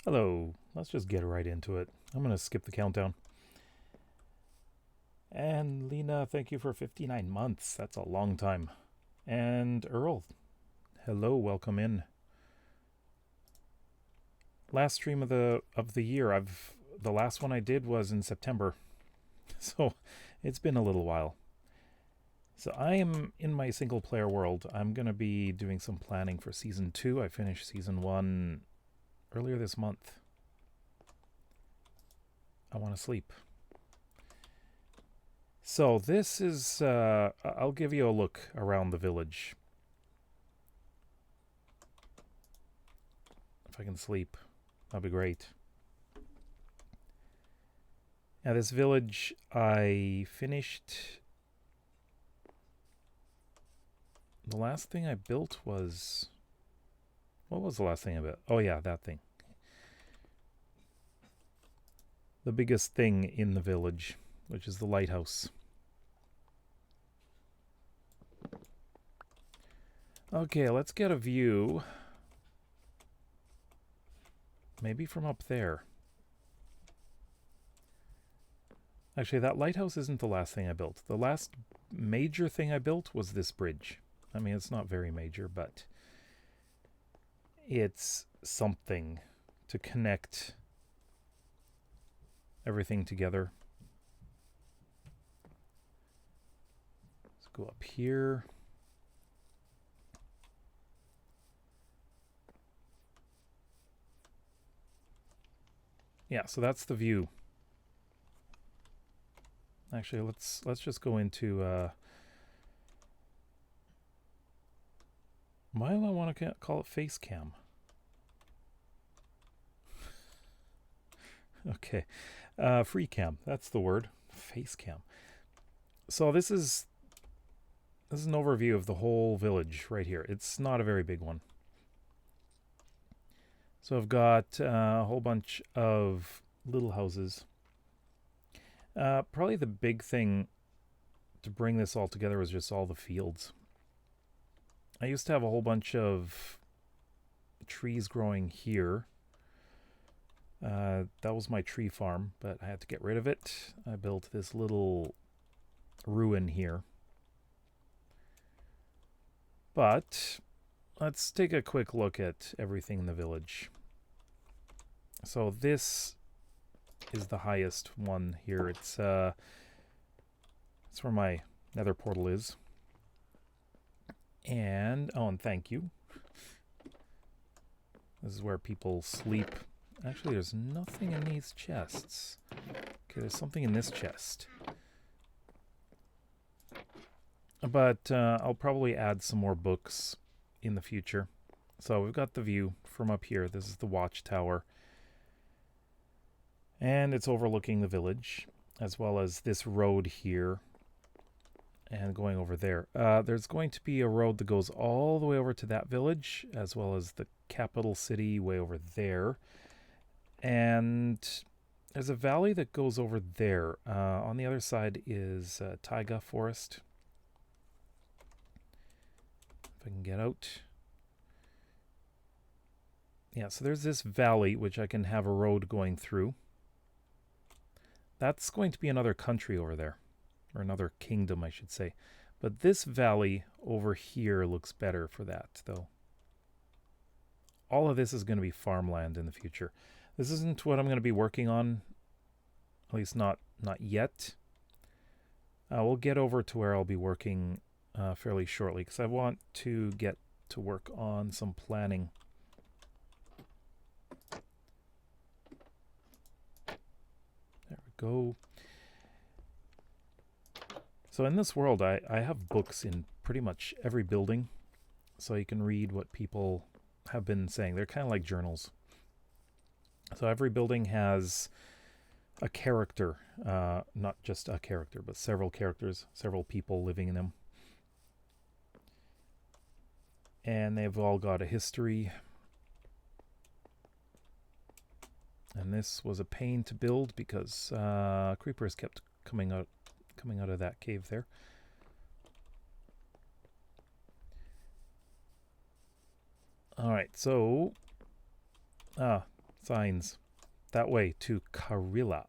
Hello, let's just get right into it. I'm going to skip the countdown. And Lena, thank you for 59 months. That's a long time. And Earl, hello, welcome in. Last stream of the year. The last one I did was in September. So, it's been a little while. So, I am in my single player world. I'm going to be doing some planning for season 2. I finished season 1 earlier this month. I want to sleep. So this is, I'll give you a look around the village. If I can sleep, that'd be great. Now this village I finished. The last thing I built was, what was the last thing I built? Oh yeah, that thing. The biggest thing in the village, which is the lighthouse. Okay, let's get a view. Maybe from up there. Actually, that lighthouse isn't the last thing I built. The last major thing I built was this bridge. I mean, it's not very major, but it's something to connect everything together. Let's go up here. Yeah, so that's the view. Actually, let's just go into why do I want to call it face cam? Okay. Free cam, that's the word. Face cam. So this is an overview of the whole village right here. It's not a very big one. So I've got a whole bunch of little houses. Probably the big thing to bring this all together was just all the fields. I used to have a whole bunch of trees growing here. That was my tree farm, but I had to get rid of it. I built this little ruin here. But let's take a quick look at everything in the village. So this is the highest one here. It's where my nether portal is. And thank you. This is where people sleep. Actually, there's nothing in these chests. Okay, there's something in this chest. But I'll probably add some more books in the future. So we've got the view from up here. This is the watchtower. And it's overlooking the village, as well as this road here. And going over there. There's going to be a road that goes all the way over to that village, as well as the capital city way over there. And there's a valley that goes over there. On the other side is taiga forest. If I can get out. Yeah, so there's this valley, which I can have a road going through. That's going to be another country over there. Or another kingdom, I should say. But this valley over here looks better for that, though. All of this is going to be farmland in the future. This isn't what I'm going to be working on, at least not yet. We'll get over to where I'll be working fairly shortly, because I want to get to work on some planning. There we go. So in this world, I have books in pretty much every building, so you can read what people have been saying. They're kind of like journals. So every building has a character, not just a character, but several characters, several people living in them. And they've all got a history. And this was a pain to build because creepers kept coming out of that cave there. All right, so Signs. That way to Karila.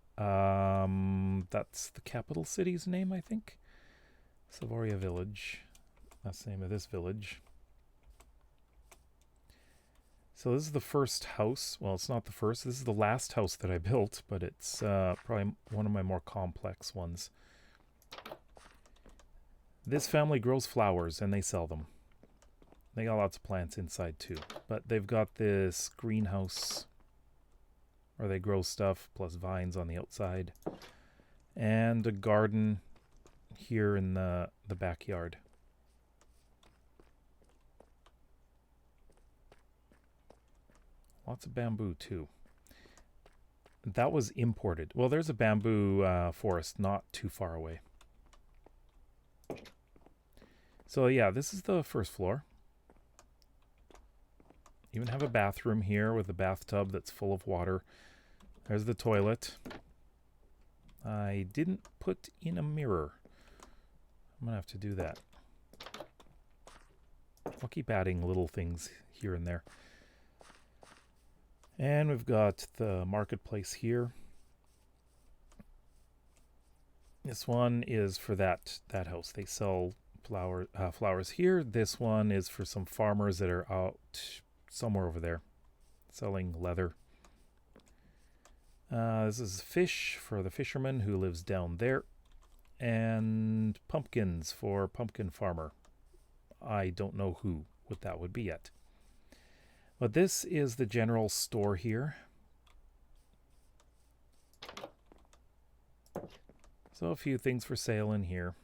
That's the capital city's name, I think. Savoria village. That's the name of this village. So this is the first house. Well, it's not the first. This is the last house that I built, but it's probably one of my more complex ones. This family grows flowers and they sell them. They got lots of plants inside too. But they've got this greenhouse where they grow stuff, plus vines on the outside. And a garden here in the backyard. Lots of bamboo too. That was imported. Well, there's a bamboo forest not too far away. So yeah, this is the first floor. Even have a bathroom here with a bathtub that's full of water. There's the toilet. I didn't put in a mirror. I'm gonna have to do that. I'll keep adding little things here and there. And we've got the marketplace here. This one is for that house. They sell flowers here. This one is for some farmers that are out somewhere over there selling leather. This is fish for the fisherman who lives down there. And pumpkins for pumpkin farmer. I don't know what that would be yet. But this is the general store here. So a few things for sale in here.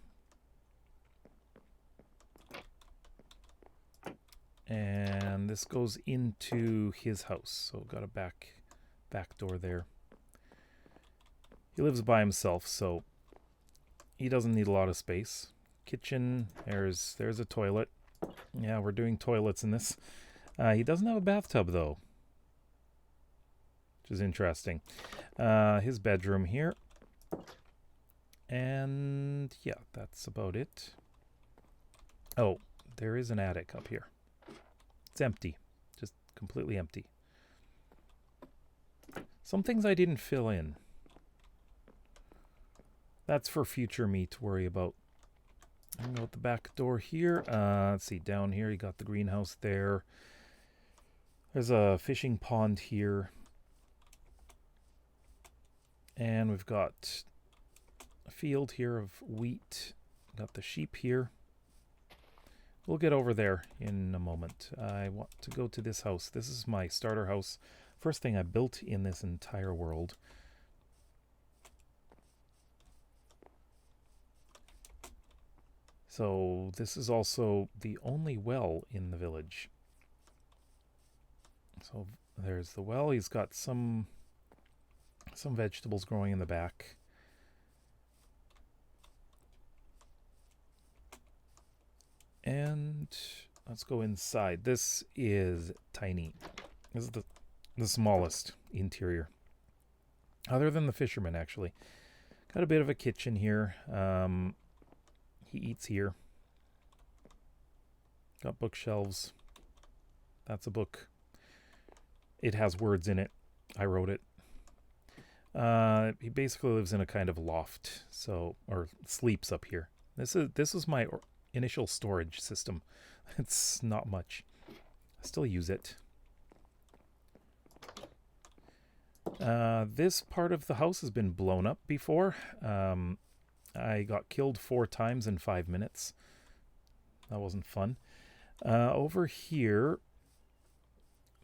And this goes into his house. So got a back door there. He lives by himself, so he doesn't need a lot of space. Kitchen, there's a toilet. Yeah, we're doing toilets in this. He doesn't have a bathtub, though, which is interesting. His bedroom here. And, yeah, that's about it. Oh, there is an attic up here. It's empty. Just completely empty. Some things I didn't fill in. That's for future me to worry about. I'm going with the back door here. Let's see, down here you got the greenhouse there. There's a fishing pond here. And we've got a field here of wheat. Got the sheep here. We'll get over there in a moment. I want to go to this house. This is my starter house. First thing I built in this entire world. So this is also the only well in the village. So there's the well. He's got some vegetables growing in the back. And let's go inside. This is tiny. This is the smallest interior. Other than the fisherman, actually. Got a bit of a kitchen here. He eats here. Got bookshelves. That's a book. It has words in it. I wrote it. He basically lives in a kind of loft, or sleeps up here. This is my initial storage system. It's not much. I still use it. This part of the house has been blown up before. I got killed 4 times in 5 minutes. That wasn't fun. Over here,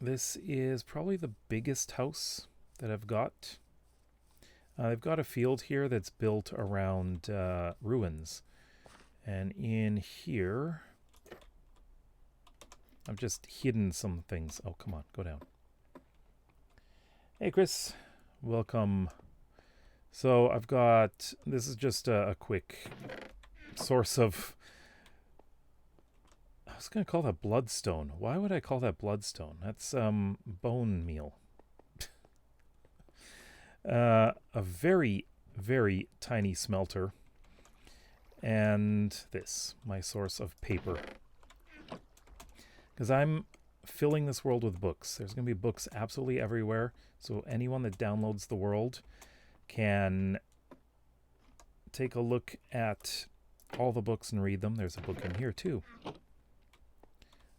this is probably the biggest house that I've got. I've got a field here that's built around ruins. And in here, I've just hidden some things. Oh, come on, go down. Hey, Chris. Welcome. So I've got, this is just a quick source of, I was going to call that bloodstone. Why would I call that bloodstone? That's bone meal. A very, very tiny smelter. And this, my source of paper. Because I'm filling this world with books. There's going to be books absolutely everywhere. So anyone that downloads the world can take a look at all the books and read them. There's a book in here too.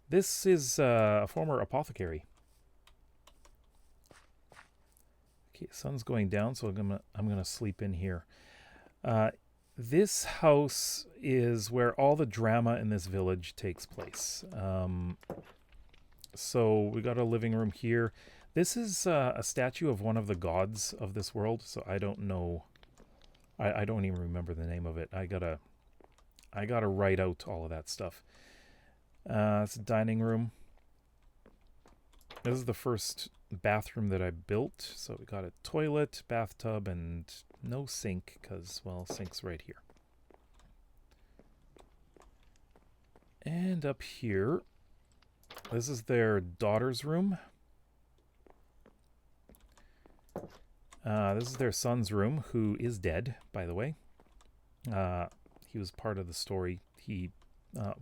This is a former apothecary. Okay, sun's going down, so I'm gonna sleep in here. This house is where all the drama in this village takes place. So we got a living room here. This is a statue of one of the gods of this world. So I don't know. I don't even remember the name of it. I gotta write out all of that stuff. It's a dining room. This is the first bathroom that I built. So we got a toilet, bathtub, and no sink because, well, sink's right here. And up here, this is their daughter's room. This is their son's room, who is dead, by the way. He was part of the story.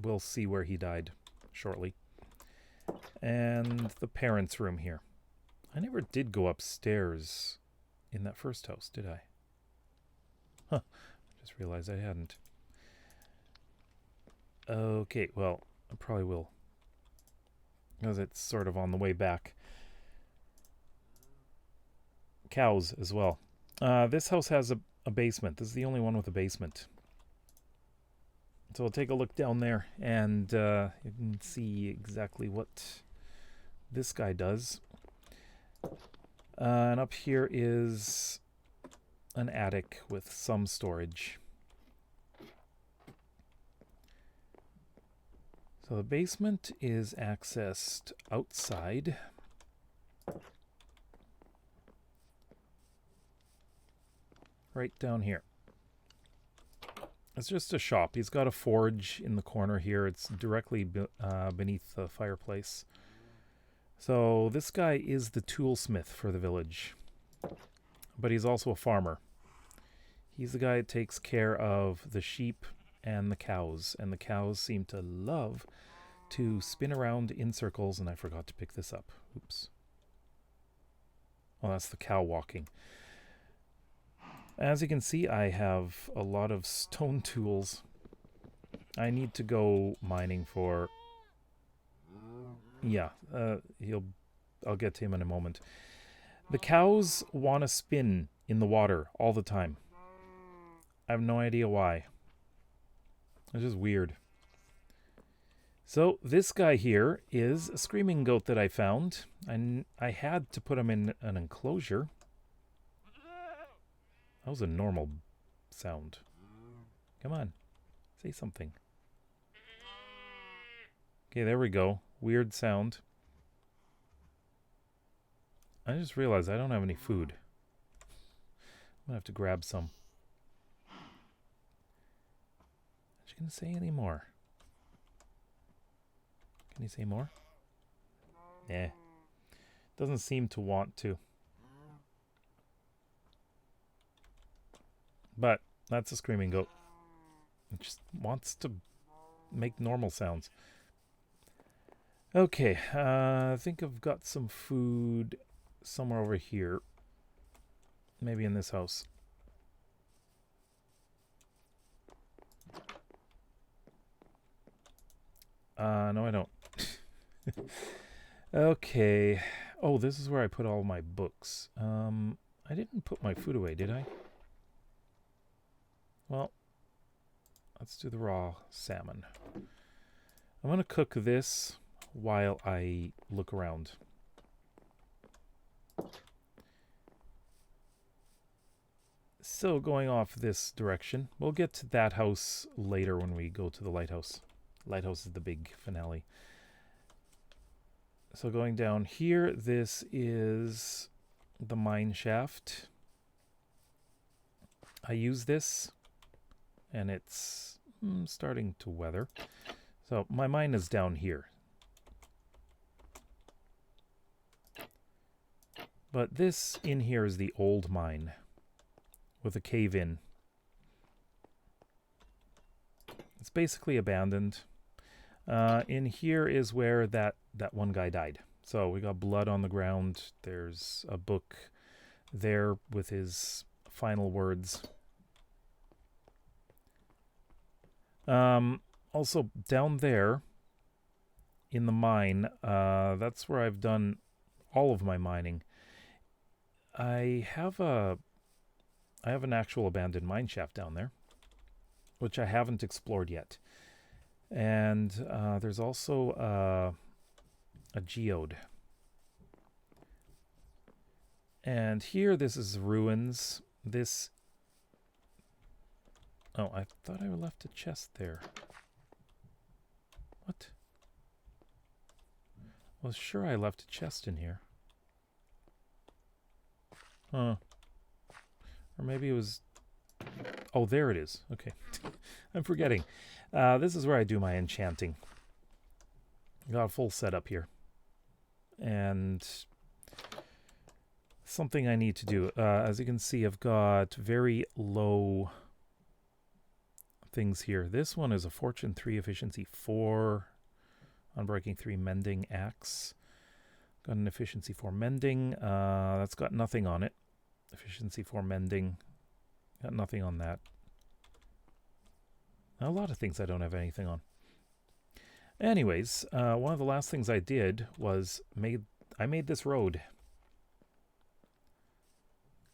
We'll see where he died shortly. And the parents' room here. I never did go upstairs in that first house, did I? Huh. Just realized I hadn't. Okay, well, I probably will. Because it's sort of on the way back. Cows as well. This house has a basement. This is the only one with a basement. So we'll take a look down there and you can see exactly what this guy does. And up here is an attic with some storage. So the basement is accessed outside. Right down here. It's just a shop. He's got a forge in the corner here. It's directly beneath the fireplace. So this guy is the toolsmith for the village. But he's also a farmer. He's the guy that takes care of the sheep and the cows. And the cows seem to love to spin around in circles. And I forgot to pick this up. Oops. Oh, that's the cow walking. As you can see, I have a lot of stone tools. I need to go mining for... Yeah, I'll get to him in a moment. The cows want to spin in the water all the time. I have no idea why. It's just weird. So this guy here is a screaming goat that I found. And I had to put him in an enclosure. That was a normal sound. Come on. Say something. Okay, there we go. Weird sound. I just realized I don't have any food. I'm gonna have to grab some. Is she gonna say any more? Can you say more? Eh. Doesn't seem to want to. But that's a screaming goat. It just wants to make normal sounds. Okay, I think I've got some food somewhere over here. Maybe in this house. No I don't. Okay. Oh, this is where I put all my books. I didn't put my food away, did I? Well, let's do the raw salmon. I'm going to cook this while I look around. So going off this direction, we'll get to that house later when we go to the lighthouse. Lighthouse is the big finale. So going down here, this is the mine shaft. I use this, and it's starting to weather. So my mine is down here. But this in here is the old mine with a cave in. It's basically abandoned. In here is where that one guy died. So we got blood on the ground. There's a book there with his final words. Also down there in the mine, that's where I've done all of my mining. I have an actual abandoned mine shaft down there, which I haven't explored yet. And there's also a geode. And here, this is ruins. This... Oh, I thought I left a chest there. What? I was sure I left a chest in here. Huh. Or maybe it was... Oh, there it is. Okay. I'm forgetting. This is where I do my enchanting. Got a full setup here. And something I need to do. As you can see, I've got very low things here. This one is a Fortune 3, Efficiency 4, Unbreaking 3, Mending Axe. Got an Efficiency 4 Mending. That's got nothing on it. Efficiency 4 Mending. Got nothing on that. A lot of things I don't have anything on. Anyways, one of the last things I did was I made this road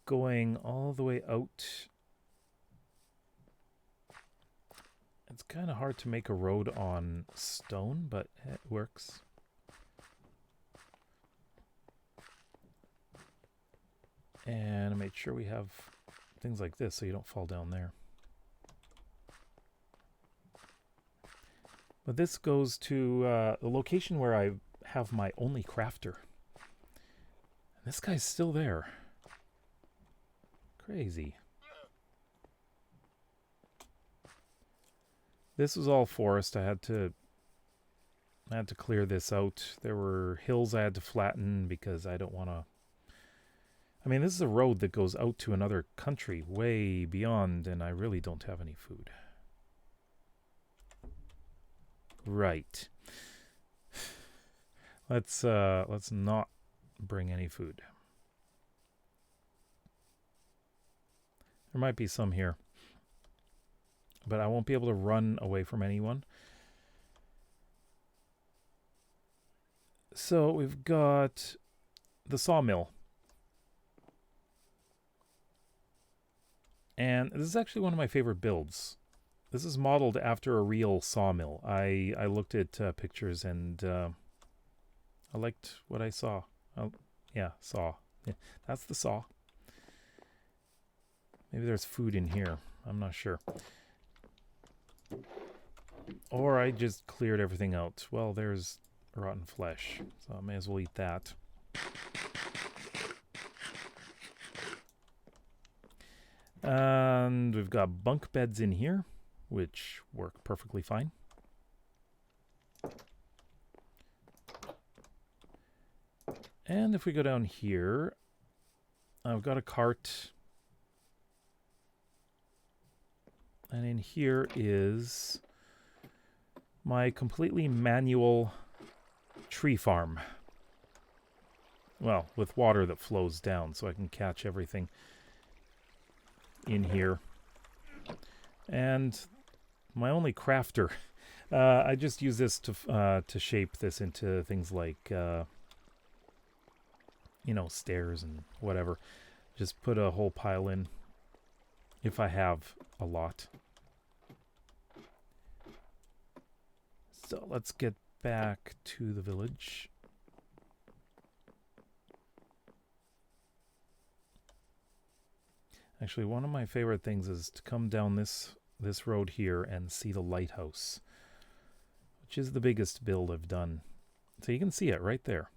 going all the way out. It's kind of hard to make a road on stone, but it works. And I made sure we have things like this so you don't fall down there. But this goes to the location where I have my only crafter. And this guy's still there. Crazy. This was all forest. I had to clear this out. There were hills I had to flatten because I don't want to... I mean, this is a road that goes out to another country way beyond, and I really don't have any food. Right. Let's not bring any food. There might be some here, but I won't be able to run away from anyone. So we've got the sawmill. And this is actually one of my favorite builds. This is modeled after a real sawmill. I looked at pictures and I liked what I saw. Oh, yeah, saw. Yeah, that's the saw. Maybe there's food in here. I'm not sure. Or I just cleared everything out. Well, there's rotten flesh, so I may as well eat that. And we've got bunk beds in here, which work perfectly fine. And if we go down here, I've got a cart. And in here is my completely manual tree farm. Well, with water that flows down, so I can catch everything in here. And my only crafter. I just use this to shape this into things like, you know, stairs and whatever. Just put a whole pile in if I have a lot. So let's get back to the village. Actually, one of my favorite things is to come down this road here and see the lighthouse, which is the biggest build I've done. So you can see it right there.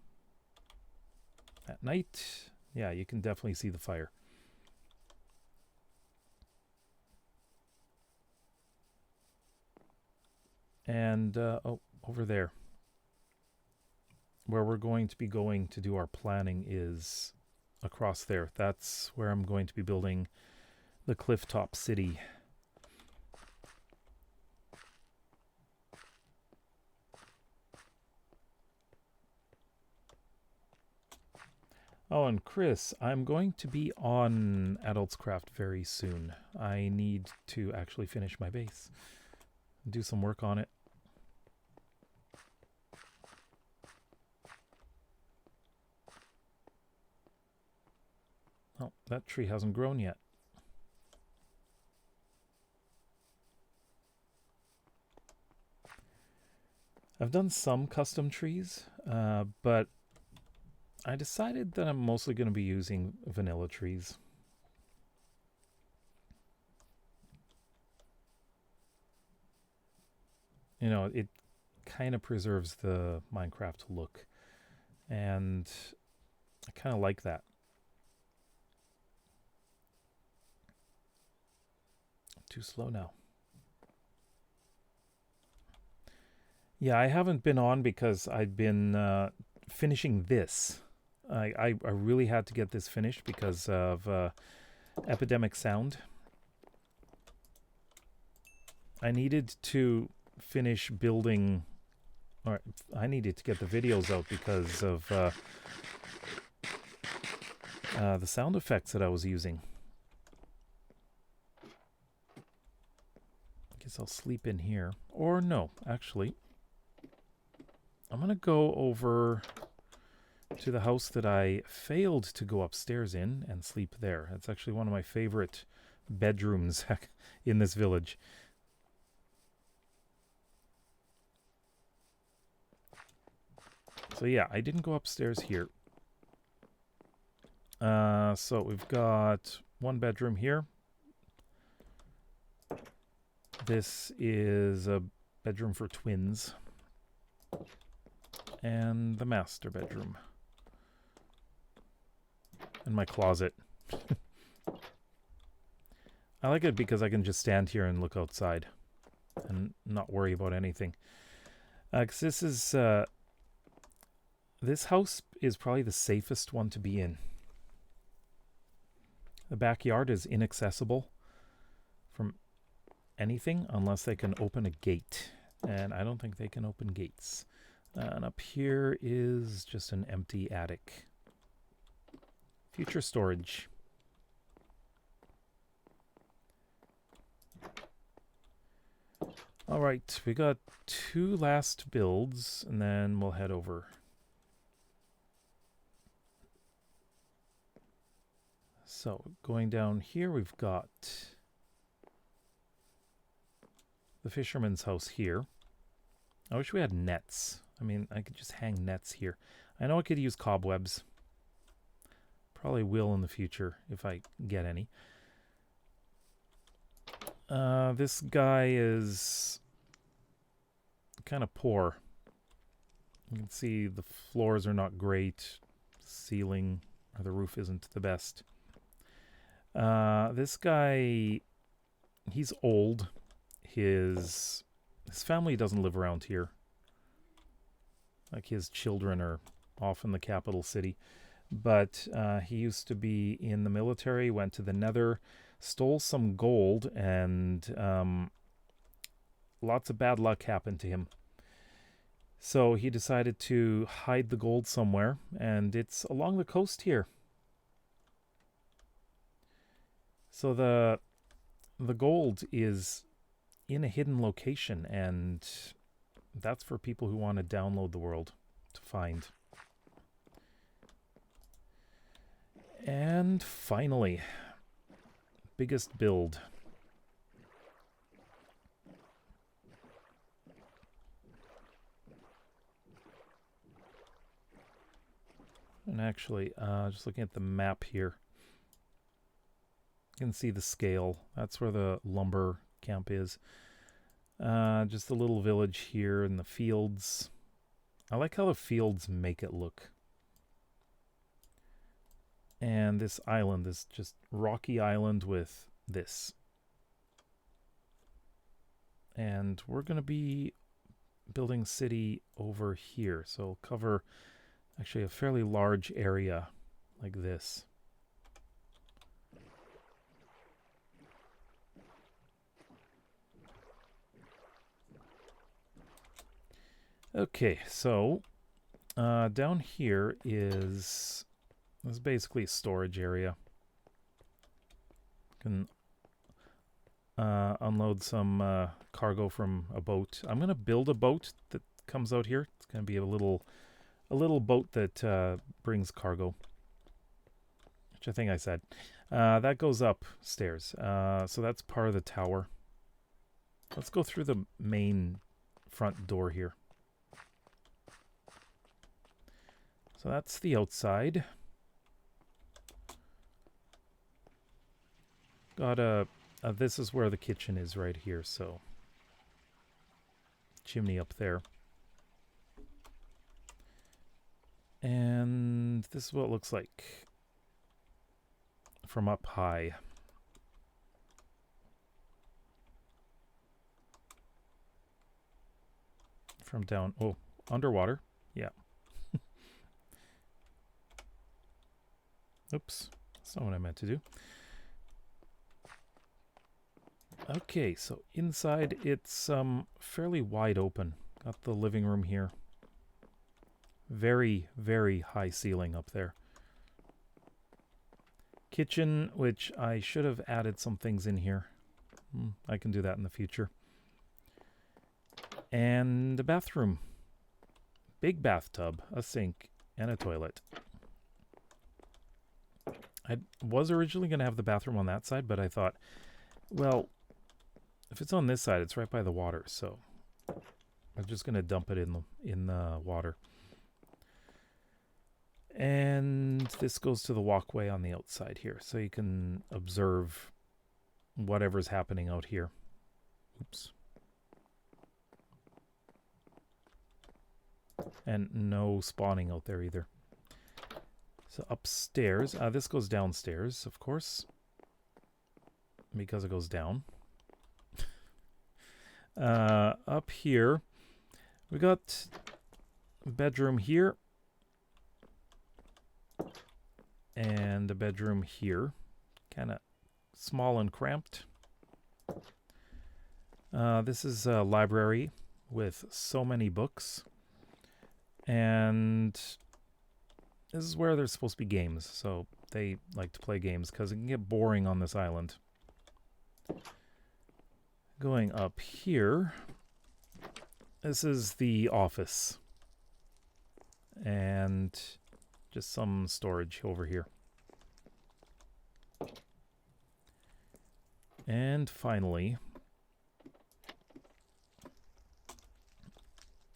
At night, yeah, you can definitely see the fire. And, oh, over there, where we're going to be going to do our planning is across there. That's where I'm going to be building the clifftop city. Oh, and Chris, I'm going to be on Adults Craft very soon. I need to actually finish my base. Do some work on it. Oh, that tree hasn't grown yet. I've done some custom trees, but I decided that I'm mostly going to be using vanilla trees. You know, it kind of preserves the Minecraft look, and I kind of like that. Too slow now. Yeah, I haven't been on because I've been finishing this. I really had to get this finished because of Epidemic Sound. I needed to finish building, or I needed to get the videos out because of the sound effects that I was using. I guess I'll sleep in here. Or no, actually. I'm going to go over to the house that I failed to go upstairs in and sleep there. It's actually one of my favorite bedrooms in this village. So yeah, I didn't go upstairs here. So we've got one bedroom here. This is a bedroom for twins. And the master bedroom. And my closet. I like it because I can just stand here and look outside and not worry about anything. 'Cause this is this house is probably the safest one to be in. The backyard is inaccessible from anything unless they can open a gate, and I don't think they can open gates. And up here is just an empty attic. Future storage. All right, we got 2 last builds, and then we'll head over. So, going down here, we've got the fisherman's house here. I wish we had nets. I mean, I could just hang nets here. I know I could use cobwebs. Probably will in the future if I get any. This guy is kind of poor. You can see the floors are not great. Ceiling or the roof isn't the best. This guy, he's old. His family doesn't live around here. Like his children are off in the capital city. But he used to be in the military, went to the Nether, stole some gold, and lots of bad luck happened to him. So he decided to hide the gold somewhere, and it's along the coast here. So the gold is in a hidden location, and that's for people who want to download the world to find. And finally, biggest build. And actually, just looking at the map here, you can see the scale. That's where the lumber camp is. Just a little village here in the fields. I like how the fields make it look. And this island is just rocky island with this. And we're going to be building city over here. So we'll cover actually a fairly large area like this. Okay, so down here is This is basically a storage area. Can unload some cargo from a boat. I'm gonna build a boat that comes out here. It's gonna be a little boat that brings cargo, which I think I said. That goes upstairs. So that's part of the tower. Let's go through the main front door here. So that's the outside. Got a this is where the kitchen is right here, so chimney up there. And this is what it looks like from up high. From down, oh, underwater, yeah. Oops, that's not what I meant to do. Okay, so inside it's fairly wide open. Got the living room here. Very, very high ceiling up there. Kitchen, which I should have added some things in here. I can do that in the future. And the bathroom. Big bathtub, a sink, and a toilet. I was originally going to have the bathroom on that side, but I thought, well, if it's on this side, it's right by the water, so I'm just going to dump it in the water. And this goes to the walkway on the outside here, so you can observe whatever's happening out here. Oops. And no spawning out there either. So upstairs, this goes downstairs, of course, because it goes down. Up here, we got a bedroom here and a bedroom here, kind of small and cramped. This is a library with so many books, and this is where there's supposed to be games, so they like to play games because it can get boring on this island. Going up here, this is the office, and just some storage over here. And finally,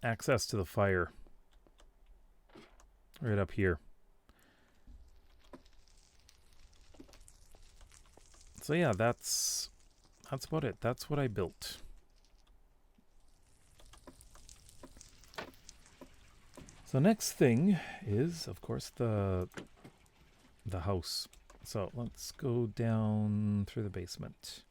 access to the fire right up here. So yeah, that's about it. That's what I built. So next thing is, of course, the house. So let's go down through the basement.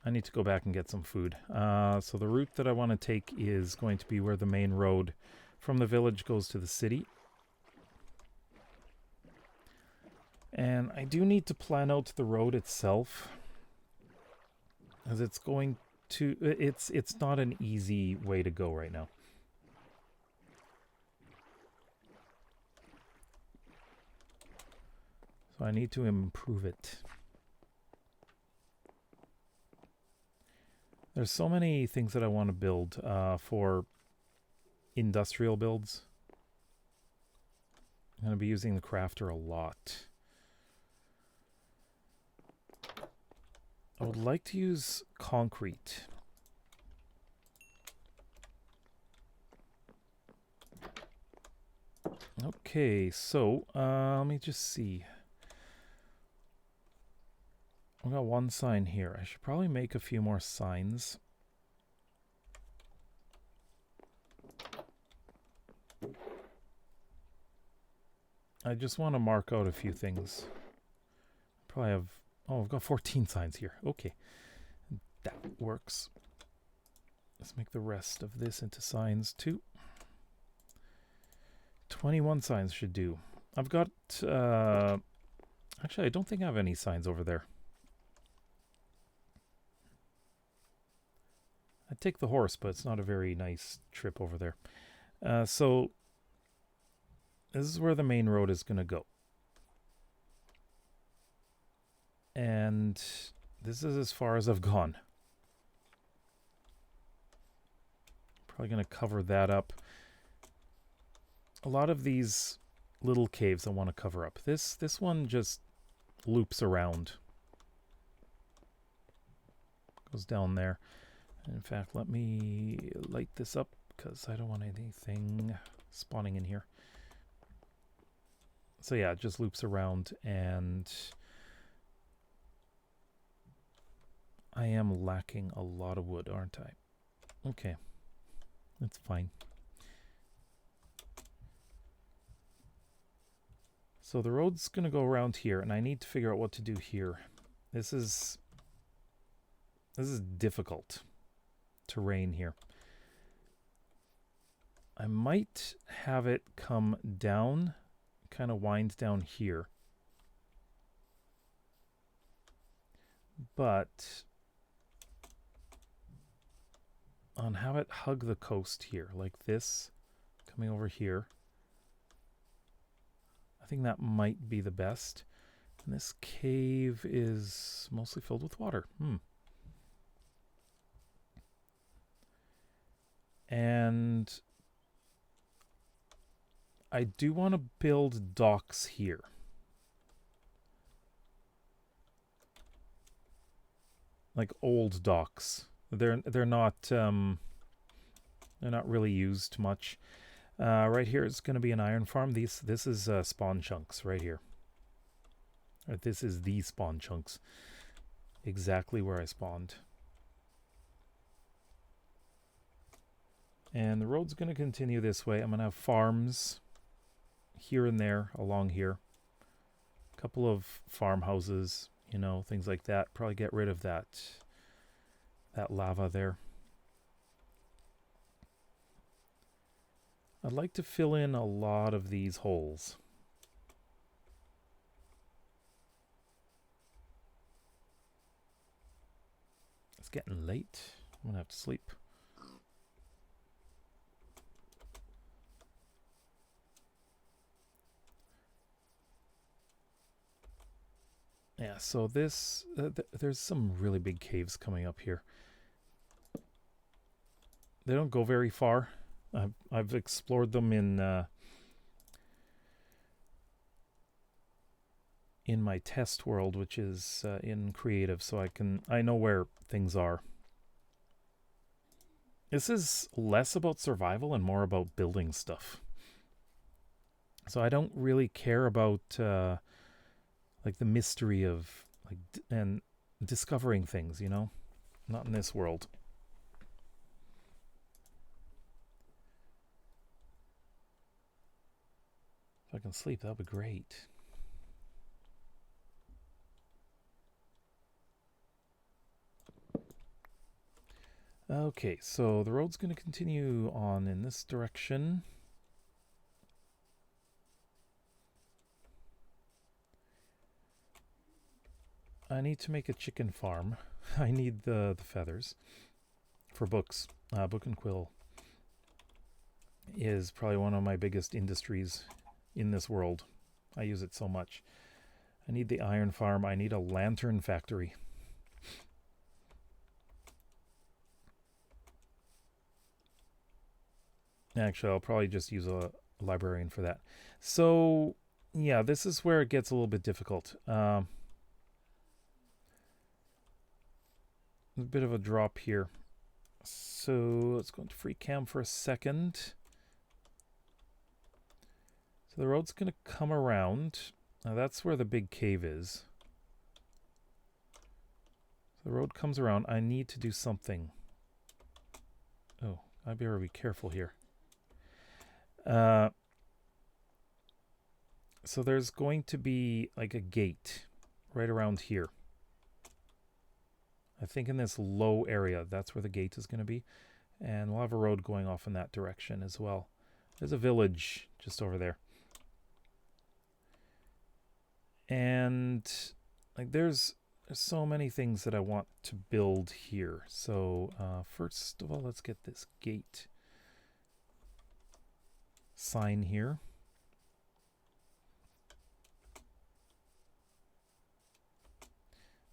I need to go back and get some food. So the route that I want to take is going to be where the main road from the village goes to the city. And I do need to plan out the road itself, as it's going to, it's not an easy way to go right now. So I need to improve it. There's so many things that I want to build for industrial builds. I'm going to be using the crafter a lot. I would like to use concrete. Okay, so let me just see. I've got one sign here. I should probably make a few more signs. I just want to mark out a few things. Probably have... Oh, I've got 14 signs here. Okay. That works. Let's make the rest of this into signs too. 21 signs should do. I've got... actually, I don't think I have any signs over there. take the horse, but it's not a very nice trip over there. So this is where the main road is going to go. And this is as far as I've gone. Probably going to cover that up. A lot of these little caves I want to cover up. This one just loops around. Goes down there. In fact, let me light this up because I don't want anything spawning in here. So yeah, it just loops around, and I am lacking a lot of wood, aren't I? Okay, that's fine. So the road's going to go around here, and I need to figure out what to do here. This is difficult terrain here. I might have it come down, kind of wind down here. But on have it hug the coast here, like this, coming over here. I think that might be the best. And this cave is mostly filled with water. And I do want to build docks here. Like old docks. They're not really used much. Right here is going to be an iron farm. This is spawn chunks right here. Or this is the spawn chunks. Exactly where I spawned. And the road's going to continue this way. I'm going to have farms here and there along here. A couple of farmhouses, you know, things like that. Probably get rid of that lava there. I'd like to fill in a lot of these holes. It's getting late. I'm gonna have to sleep. Yeah, so this there's some really big caves coming up here. They don't go very far. I've explored them in my test world, which is in creative, so I know where things are. This is less about survival and more about building stuff. So I don't really care about like the mystery of and discovering things, you know? Not in this world. If I can sleep, that would be great. Okay, so the road's going to continue on in this direction. I need to make a chicken farm. I need the feathers for books. Book and quill is probably one of my biggest industries in this world. I use it so much. I need the iron farm. I need a lantern factory. Actually, I'll probably just use a librarian for that. So, yeah, this is where it gets a little bit difficult. A bit of a drop here. So let's go into free cam for a second. So the road's going to come around. Now that's where the big cave is. So the road comes around. I need to do something. Oh, I better be careful here. So there's going to be like a gate right around here. I think in this low area, that's where the gate is going to be. And we'll have a road going off in that direction as well. There's a village just over there. And like there's there's so many things that I want to build here. So first of all, let's get this gate sign here.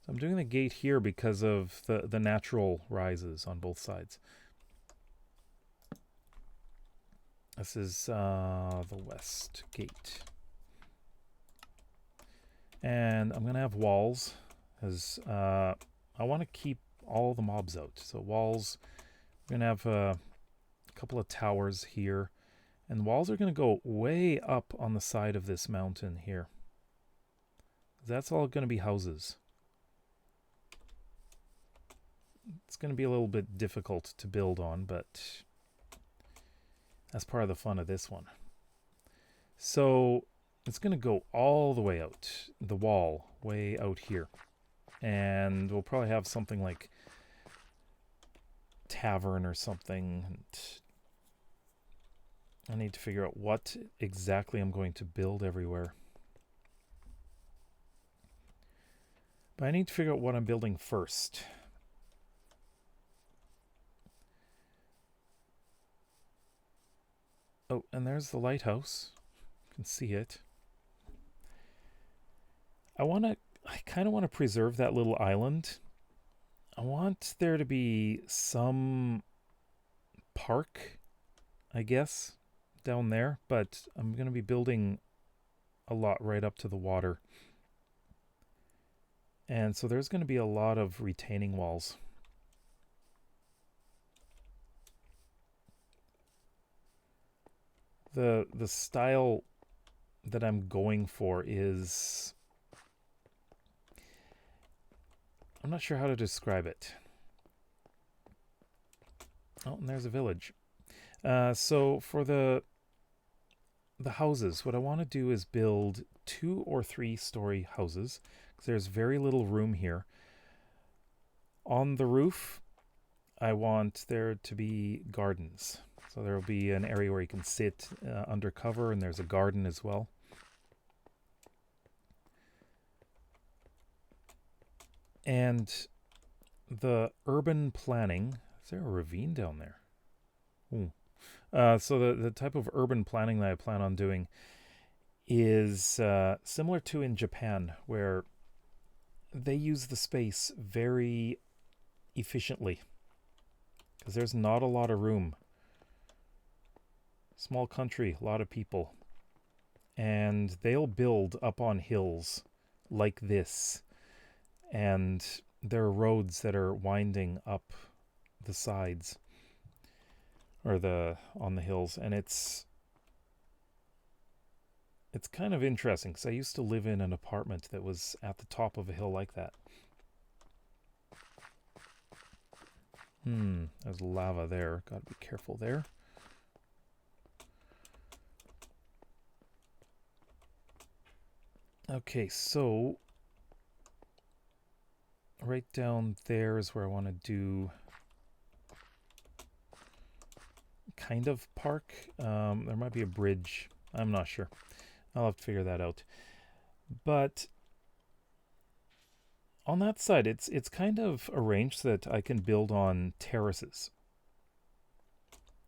So I'm doing the gate here because of the natural rises on both sides. This is the west gate. And I'm going to have walls, because I want to keep all the mobs out. So walls, we're going to have a couple of towers here. And walls are going to go way up on the side of this mountain here. That's all going to be houses. It's going to be a little bit difficult to build on, but that's part of the fun of this one. So it's going to go all the way out, the wall, way out here. And we'll probably have something like tavern or something. I need to figure out what exactly I'm going to build everywhere. But I need to figure out what I'm building first. Oh, and there's the lighthouse. You can see it. I kind of want to preserve that little island. I want there to be some park, I guess, down there, but I'm going to be building a lot right up to the water. And so there's going to be a lot of retaining walls. The style that I'm going for is, I'm not sure how to describe it. Oh, and there's a village. So for the houses, what I want to do is build 2 or 3 story houses, because there's very little room here. On the roof, I want there to be gardens. So there will be an area where you can sit under cover, and there's a garden as well. And the urban planning, is there a ravine down there? Ooh. So the type of urban planning that I plan on doing is similar to in Japan, where they use the space very efficiently, because there's not a lot of room. Small country, a lot of people. And they'll build up on hills like this. And there are roads that are winding up the sides, or on the hills, and it's kind of interesting, because I used to live in an apartment that was at the top of a hill like that. There's lava there. Gotta be careful there. Okay, so right down there is where I want to do kind of park. There might be a bridge. I'm not sure. I'll have to figure that out. But on that side, it's kind of arranged so that I can build on terraces.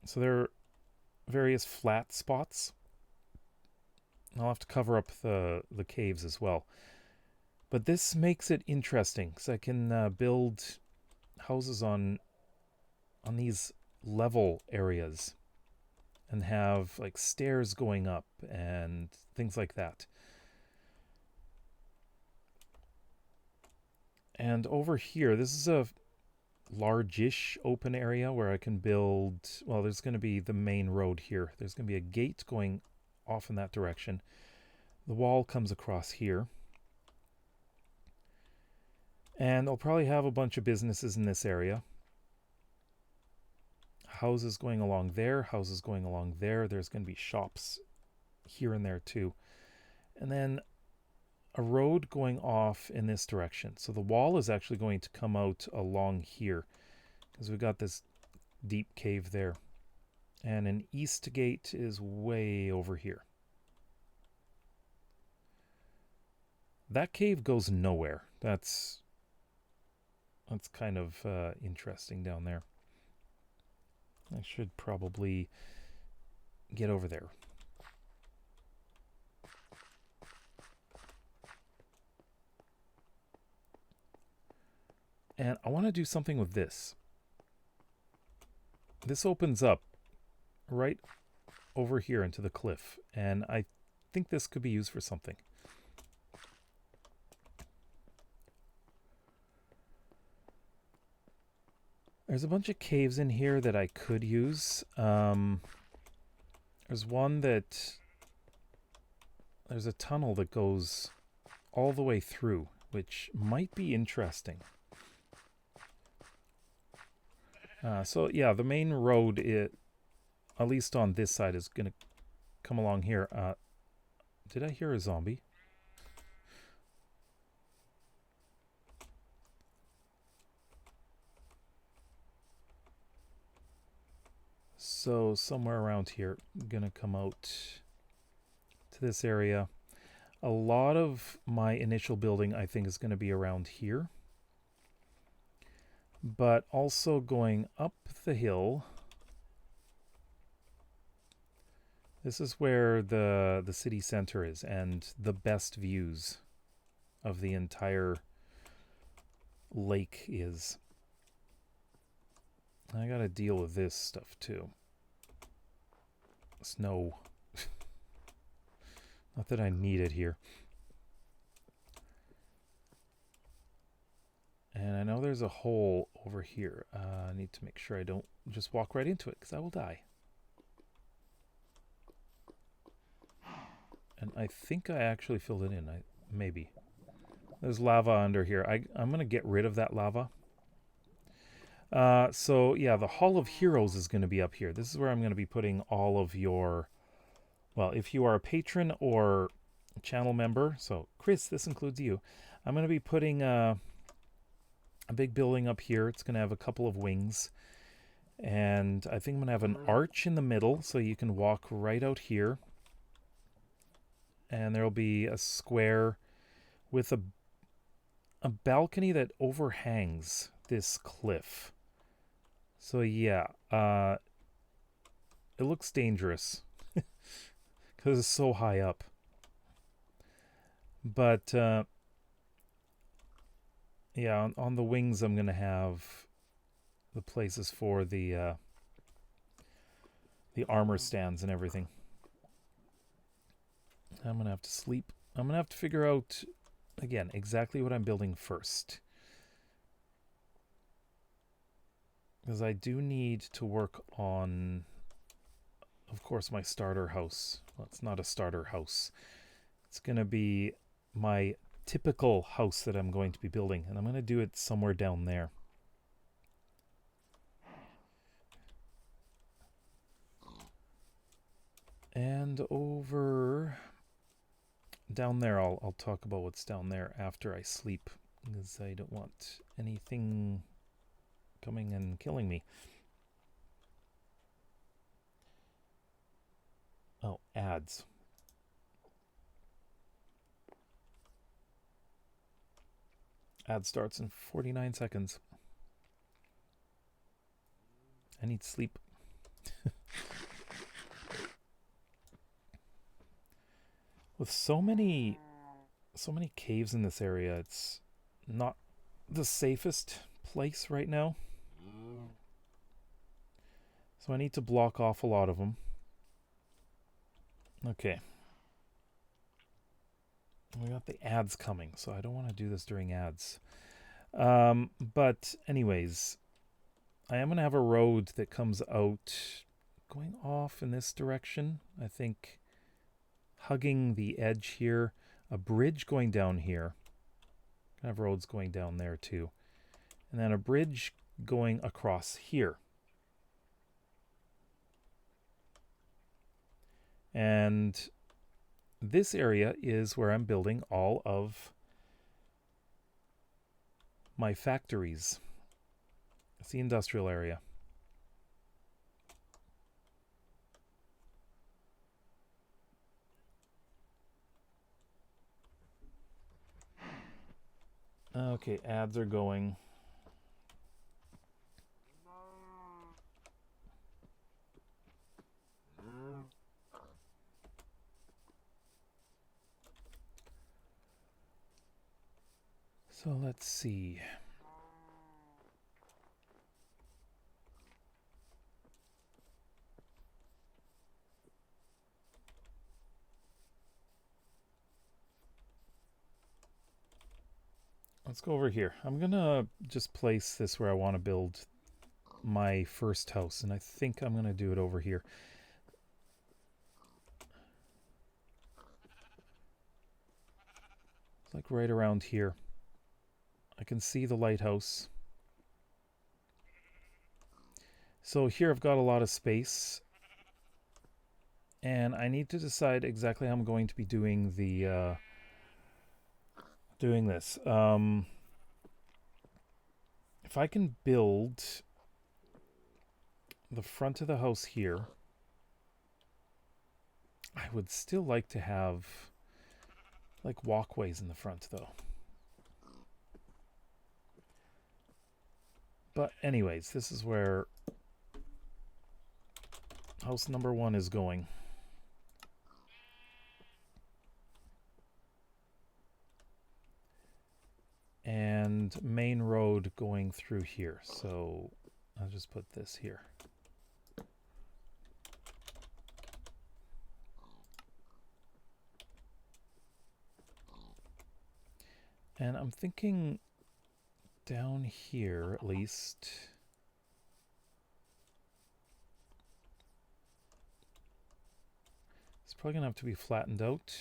So there are various flat spots. I'll have to cover up the caves as well. But this makes it interesting, because I can build houses on these level areas and have like stairs going up and things like that. And over here, this is a large-ish open area where I can build, well, there's going to be the main road here. There's going to be a gate going off in that direction. The wall comes across here. And I'll probably have a bunch of businesses in this area. Houses going along there, houses going along there. There's going to be shops here and there too. And then a road going off in this direction. So the wall is actually going to come out along here, because we've got this deep cave there. And an east gate is way over here. That cave goes nowhere. That's That's kind of interesting down there. I should probably get over there. And I want to do something with this. This opens up right over here into the cliff, and I think this could be used for something. There's a bunch of caves in here that I could use. There's one that... There's a tunnel that goes all the way through, which might be interesting. So yeah, the main road, at least on this side, is going to come along here. Did I hear a zombie? So somewhere around here, I'm going to come out to this area. A lot of my initial building, I think, is going to be around here. But also going up the hill. This is where the city center is, and the best views of the entire lake is. I gotta deal with this stuff too. Snow. Not that I need it here. And I know there's a hole over here. I need to make sure I don't just walk right into it, because I will die. And I think I actually filled it in. Maybe. There's lava under here. I'm going to get rid of that lava. So, yeah, the Hall of Heroes is going to be up here. This is where I'm going to be putting all of your... Well, if you are a patron or channel member, so Chris, this includes you, I'm going to be putting a big building up here. It's going to have a couple of wings. And I think I'm going to have an arch in the middle, so you can walk right out here. And there will be a square with a balcony that overhangs this cliff. So yeah, it looks dangerous because it's so high up. But yeah, on the wings I'm going to have the places for the armor stands and everything. I'm going to have to sleep. I'm going to have to figure out, again, exactly what I'm building first. Because I do need to work on, of course, my starter house. Well, it's not a starter house. It's going to be my typical house that I'm going to be building. And I'm going to do it somewhere down there. And over... Down there, I'll talk about what's down there after I sleep, because I don't want anything coming and killing me. Oh, ads. Ad starts in 49 seconds. I need sleep. With so many caves in this area, it's not the safest place right now. So I need to block off a lot of them. Okay. We got the ads coming, so I don't want to do this during ads. But anyways, I am going to have a road that comes out going off in this direction. I think hugging the edge here, a bridge going down here. I have roads going down there too. And then a bridge going across here. And this area is where I'm building all of my factories. It's the industrial area. Okay, ads are going. So let's see. Let's go over here. I'm gonna just place this where I want to build my first house, and I think I'm gonna do it over here. It's like right around here. I can see the lighthouse. So here I've got a lot of space, and I need to decide exactly how I'm going to be doing the doing this. If I can build the front of the house here, I would still like to have like walkways in the front though. But anyways, this is where house number 1 is going. And main road going through here. So I'll just put this here. And I'm thinking down here at least. It's probably gonna have to be flattened out.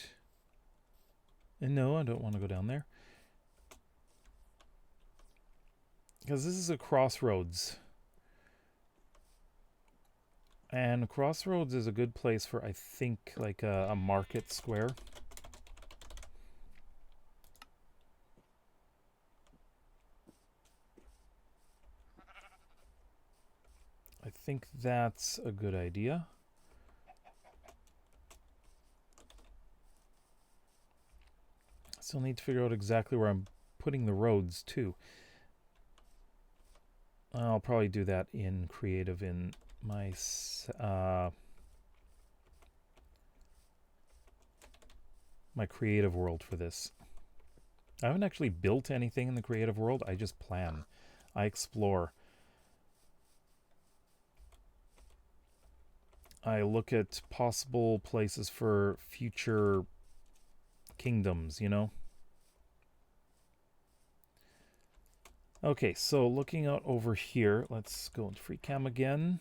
And no, I don't want to go down there. Because this is a crossroads. And crossroads is a good place for, I think, like a market square. I think that's a good idea. Still need to figure out exactly where I'm putting the roads too. I'll probably do that in creative in my my creative world for this. I haven't actually built anything in the creative world. I just plan. I explore. I look at possible places for future kingdoms, you know? Okay, so looking out over here, let's go into free cam again.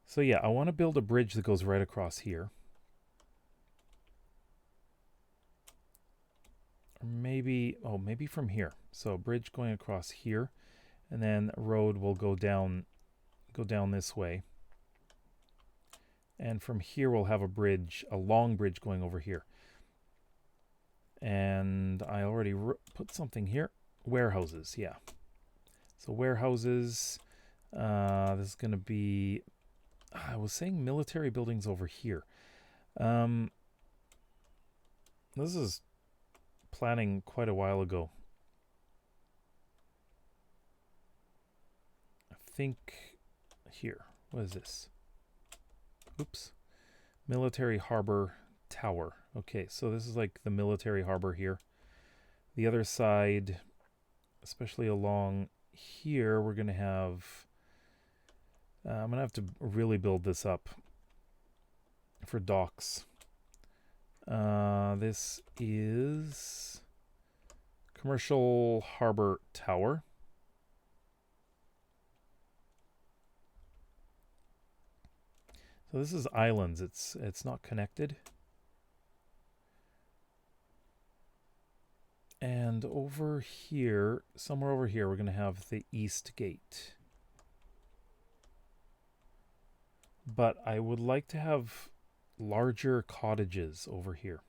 So yeah, I want to build a bridge that goes right across here. Or maybe, oh, maybe from here. So bridge going across here, and then road will go down this way. And from here we'll have a bridge, a long bridge going over here. And I already put something here. Warehouses, yeah. So warehouses, this is going to be, I was saying military buildings over here. This is planning quite a while ago. I think here, what is this? Oops. Military Harbor Tower. Okay, so this is like the military harbor here. The other side, especially along here, we're going to have... I'm going to have to really build this up for docks. This is Commercial Harbor Tower. So this is islands. It's not connected. And over here, somewhere over here, we're going to have the East Gate. But I would like to have larger cottages over here.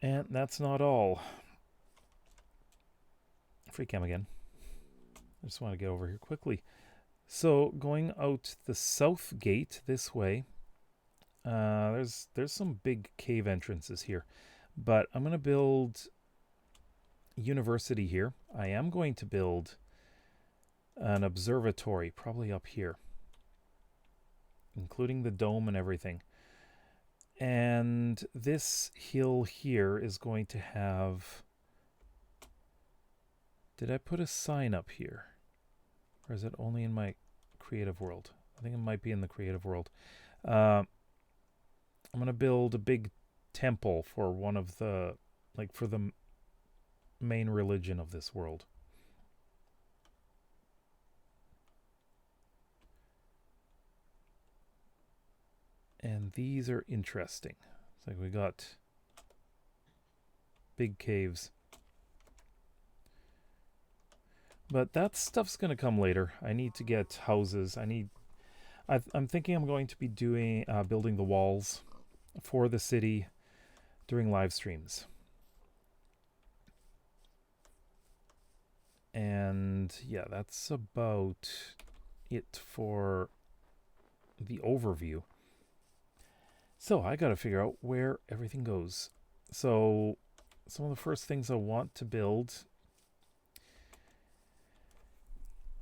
And that's not all. Free cam again. I just want to get over here quickly. So going out the south gate this way, there's some big cave entrances here, but I'm going to build university here. I am going to build an observatory probably up here. including the dome and everything. And this hill here is going to have... Did I put a sign up here? Or is it only in my creative world? I think it might be in the creative world. I'm going to build a big temple for one of the... Like, for the main religion of this world. And these are interesting. It's like we got big caves. But that stuff's going to come later. I need to get houses. I'm thinking I'm going to be doing building the walls for the city during live streams. And yeah, that's about it for the overview. So I got to figure out where everything goes. So some of the first things I want to build...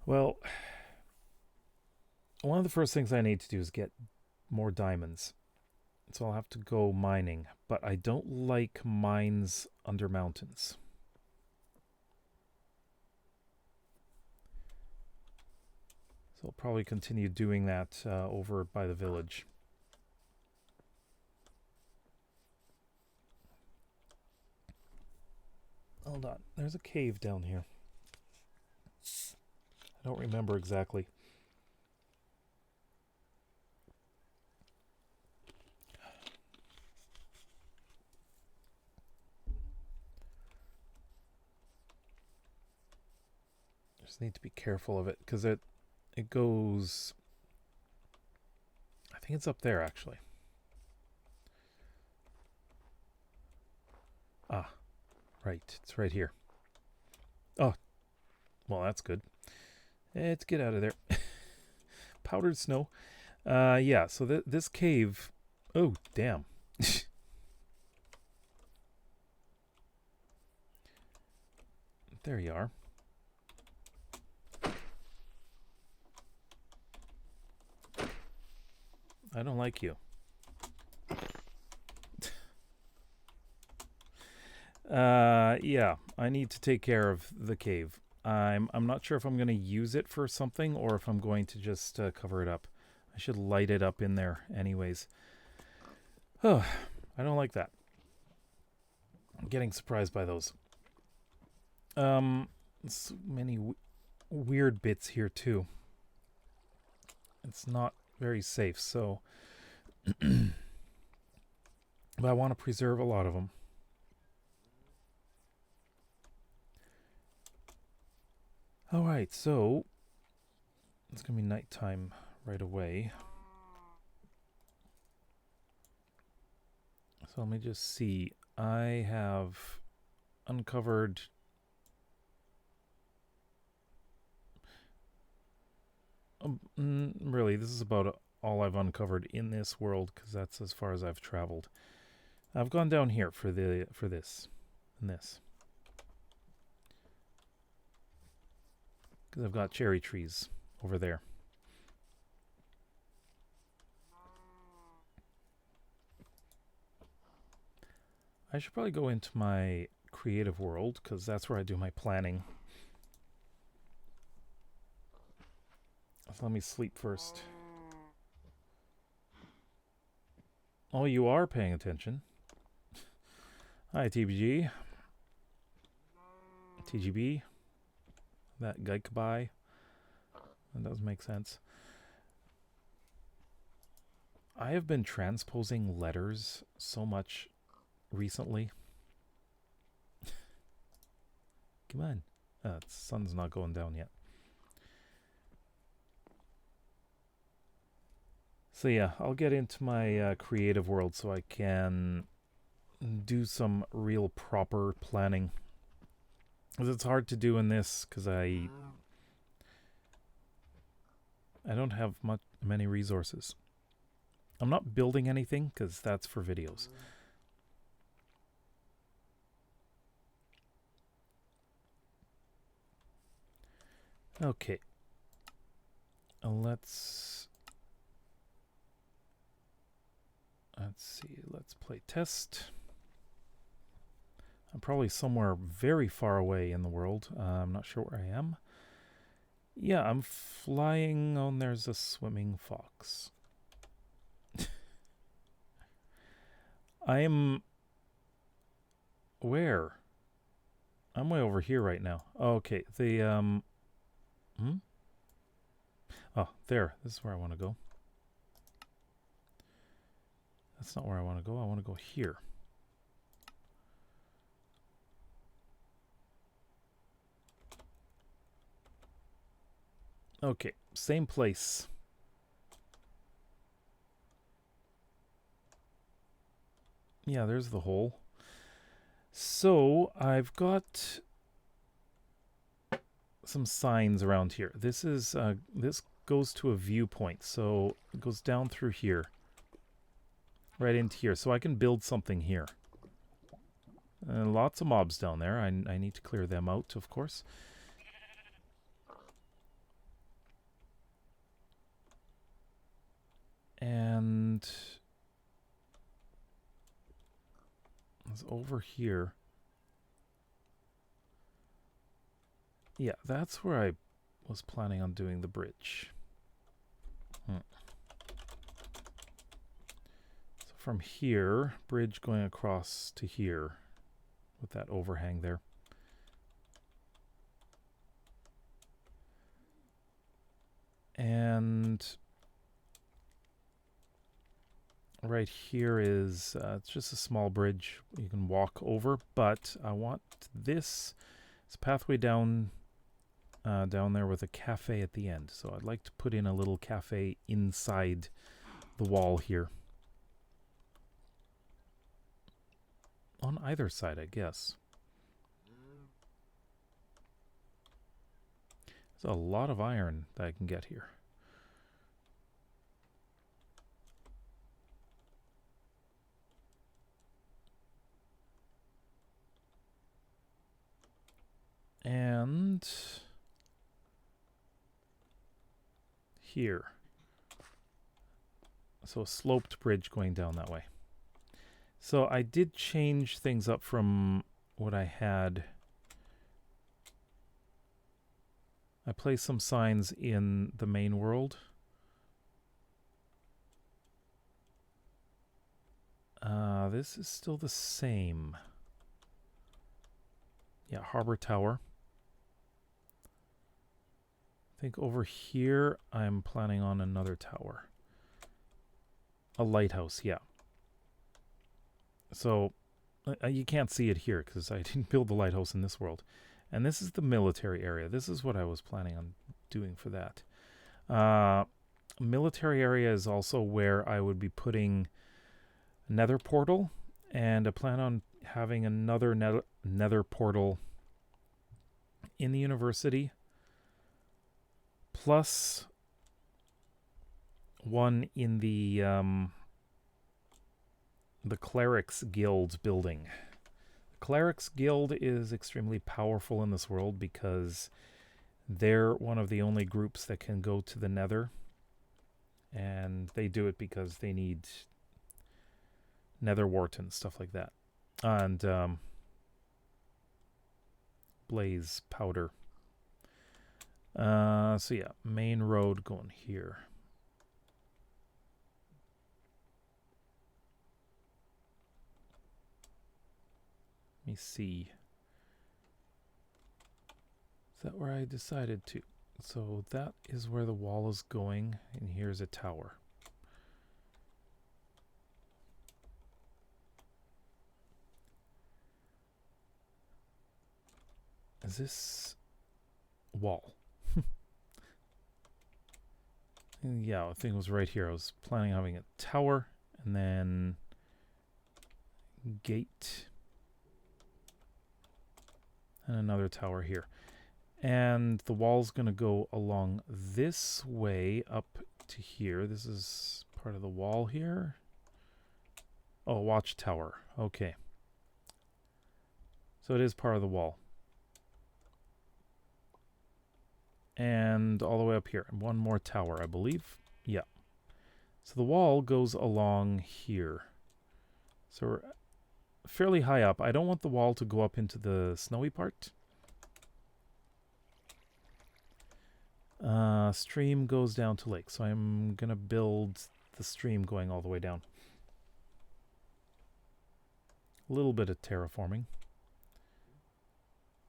Well, one of the first things I need to do is get more diamonds. So I'll have to go mining. But I don't like mines under mountains. So I'll probably continue doing that over by the village. Hold on. There's a cave down here. I don't remember exactly. Just need to be careful of it because it goes... I think it's up there actually. Ah, right. It's right here. Oh, well, that's good. Let's get out of there. Powdered snow. Yeah, so this cave... Oh, damn. There you are. I don't like you. Yeah, I need to take care of the cave. I'm not sure if I'm going to use it for something or if I'm going to just cover it up. I should light it up in there anyways. Oh, I don't like that. I'm getting surprised by those. So many weird bits here too. It's not very safe, so... But I want to preserve a lot of them. Alright, so... It's going to be nighttime right away. So let me just see. I have uncovered... really, this is about all I've uncovered in this world, because that's as far as I've traveled. I've gone down here for this and this, because I've got cherry trees over there. I should probably go into my creative world, because that's where I do my planning. So let me sleep first. Oh, you are paying attention. Hi, TBG. TGB. That Geikbai. That does make sense. I have been transposing letters so much recently. Come on. The sun's not going down yet. So yeah, I'll get into my creative world so I can do some real proper planning. Because it's hard to do in this because I don't have many resources. I'm not building anything because that's for videos. Okay. Let's Let's see. Let's play test. I'm probably somewhere very far away in the world. I'm not sure where I am. Yeah, I'm flying. Oh, and there's a swimming fox. I'm... Where? I'm way over here right now. Oh, okay, the, Oh, there. This is where I want to go. That's not where I want to go. I want to go here. Okay, same place. Yeah, there's the hole. So, I've got some signs around here. This is, this goes to a viewpoint. So, it goes down through here. Right into here. So, I can build something here. Lots of mobs down there. I need to clear them out, of course. And it's over here. Yeah, that's where I was planning on doing the bridge. So from here, bridge going across to here with that overhang there. And right here is, it's just a small bridge you can walk over, but I want this, it's a pathway down down there with a cafe at the end. So I'd like to put in a little cafe inside the wall here. On either side, I guess. There's a lot of iron that I can get here. And here. So a sloped bridge going down that way. So I did change things up from what I had. I placed some signs in the main world. This is still the same. Yeah, Harbor Tower. I think over here I'm planning on another tower. A lighthouse, yeah. So you can't see it here because I didn't build the lighthouse in this world. And this is the military area. This is what I was planning on doing for that. Military area is also where I would be putting nether portal. And I plan on having another nether portal in the university. Plus one in the Clerics Guild building. The Clerics Guild is extremely powerful in this world because they're one of the only groups that can go to the Nether. And they do it because they need nether wart and stuff like that. And blaze powder. So yeah, main road going here. Let me see. Is that where I decided to? So that is where the wall is going, and here's a tower. Is this wall? Yeah, I think it was right here. I was planning on having a tower and then gate and another tower here. And the wall's going to go along this way up to here. This is part of the wall here. Oh, watchtower. Okay. So it is part of the wall. And all the way up here. And one more tower, I believe. Yeah. So the wall goes along here. So we're fairly high up. I don't want the wall to go up into the snowy part. Stream goes down to lake. So I'm going to build the stream going all the way down. A little bit of terraforming.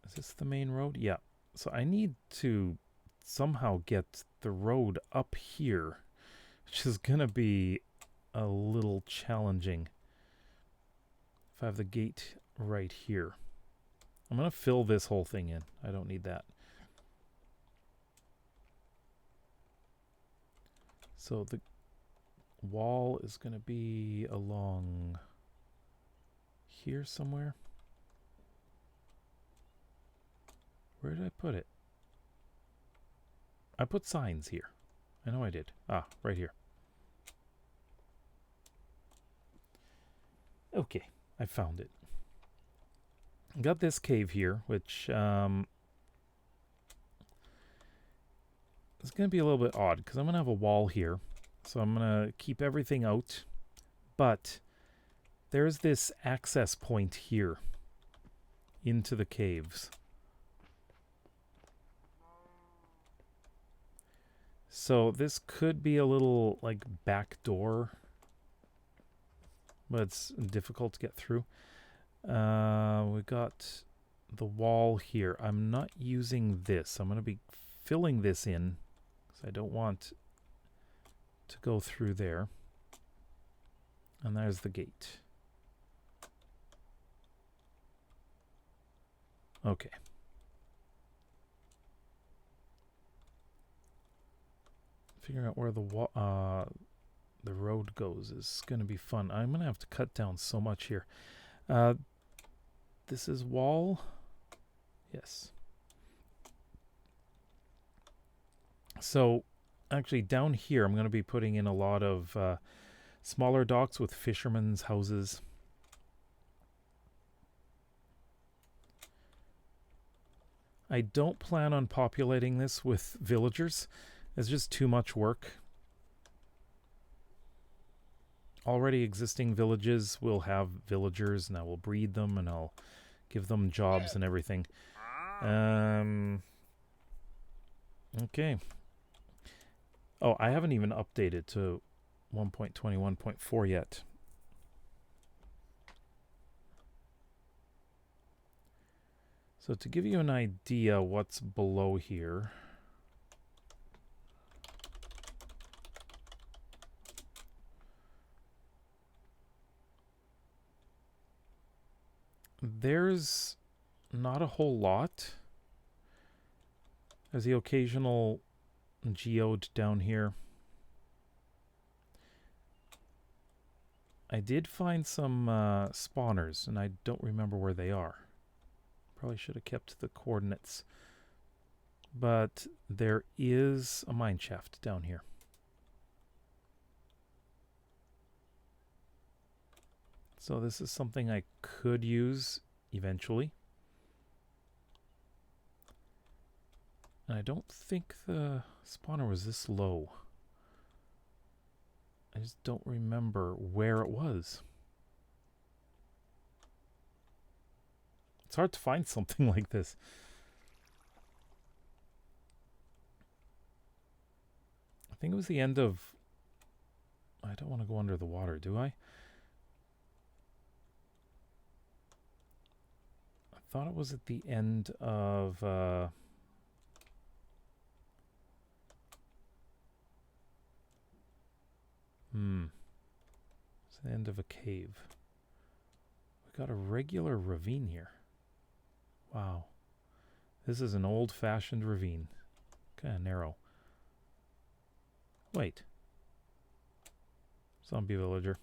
Is this the main road? Yeah. So I need to somehow get the road up here, which is going to be a little challenging. If I have the gate right here. I'm going to fill this whole thing in. I don't need that. So the wall is going to be along here somewhere. Where did I put it? I put signs here. I know I did. Ah, right here. Okay, I found it. Got this cave here, which is going to be a little bit odd because I'm going to have a wall here. So I'm going to keep everything out. But there's this access point here into the caves. So this could be a little like back door, but it's difficult to get through. We got the wall here. I'm not using this. I'm going to be filling this in because I don't want to go through there. And there's the gate. Okay. Figuring out where the road goes is going to be fun. I'm going to have to cut down so much here. This is wall. Yes. So actually down here I'm going to be putting in a lot of smaller docks with fishermen's houses. I don't plan on populating this with villagers. It's just too much work. Already existing villages will have villagers, and I will breed them, and I'll give them jobs and everything. Okay. Oh, I haven't even updated to 1.21.4 yet. So to give you an idea what's below here, there's not a whole lot. There's the occasional geode down here. I did find some spawners, and I don't remember where they are. Probably should have kept the coordinates. But there is a mine shaft down here. So this is something I could use eventually. And I don't think the spawner was this low. I just don't remember where it was. It's hard to find something like this. I think it was the end of... I don't want to go under the water, do I? I thought it was at the end of... It's the end of a cave. We got a regular ravine here. Wow. This is an old-fashioned ravine. Kind of narrow. Wait. Zombie villager.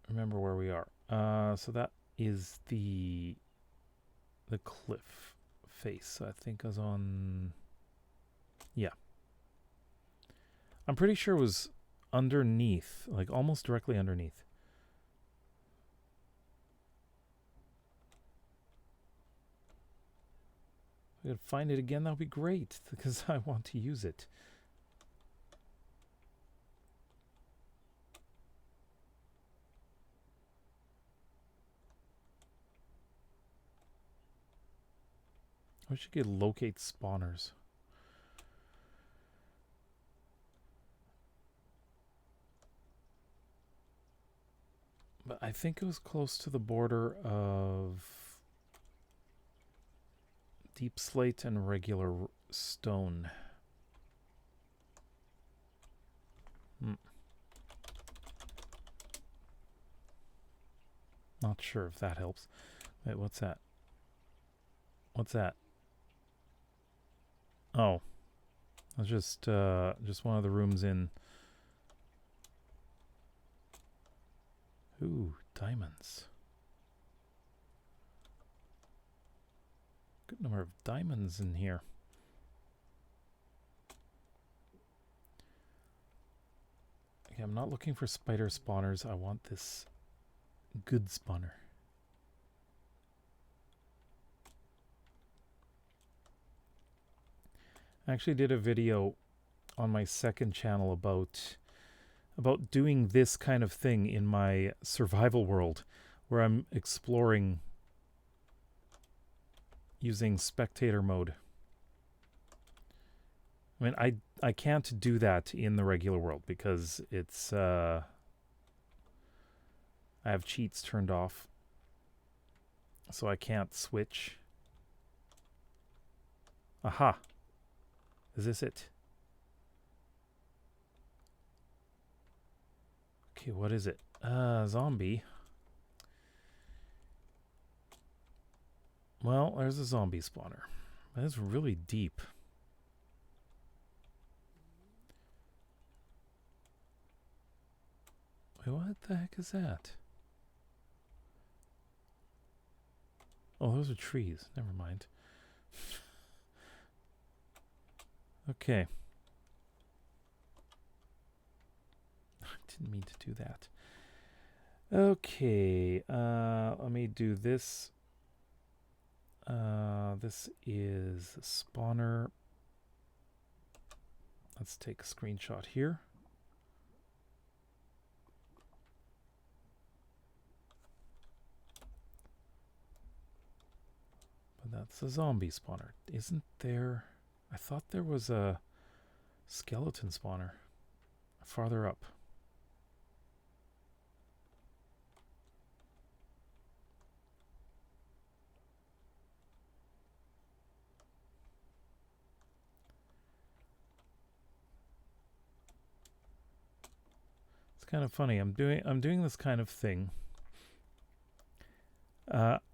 Remember where we are. So that is the cliff face. I think I was on... Yeah. I'm pretty sure it was underneath, like almost directly underneath. If I could find it again, that would be great, because I want to use it. I wish you could locate spawners. But I think it was close to the border of deep slate and regular stone. Not sure if that helps. Wait, what's that? What's that? Oh, that's just one of the rooms in. Ooh, diamonds. Good number of diamonds in here. Okay, I'm not looking for spider spawners. I want this good spawner. I actually did a video on my second channel about doing this kind of thing in my survival world, where I'm exploring using spectator mode. I mean, I can't do that in the regular world because it's I have cheats turned off, so I can't switch. Aha! Is this it? Okay, what is it? Zombie. Well, there's a zombie spawner. That's really deep. Wait, what the heck is that? Oh, those are trees. Never mind. Okay. I didn't mean to do that. Okay, let me do this. This is spawner. Let's take a screenshot here. But that's a zombie spawner. Isn't there? I thought there was a skeleton spawner farther up. It's kind of funny. I'm doing this kind of thing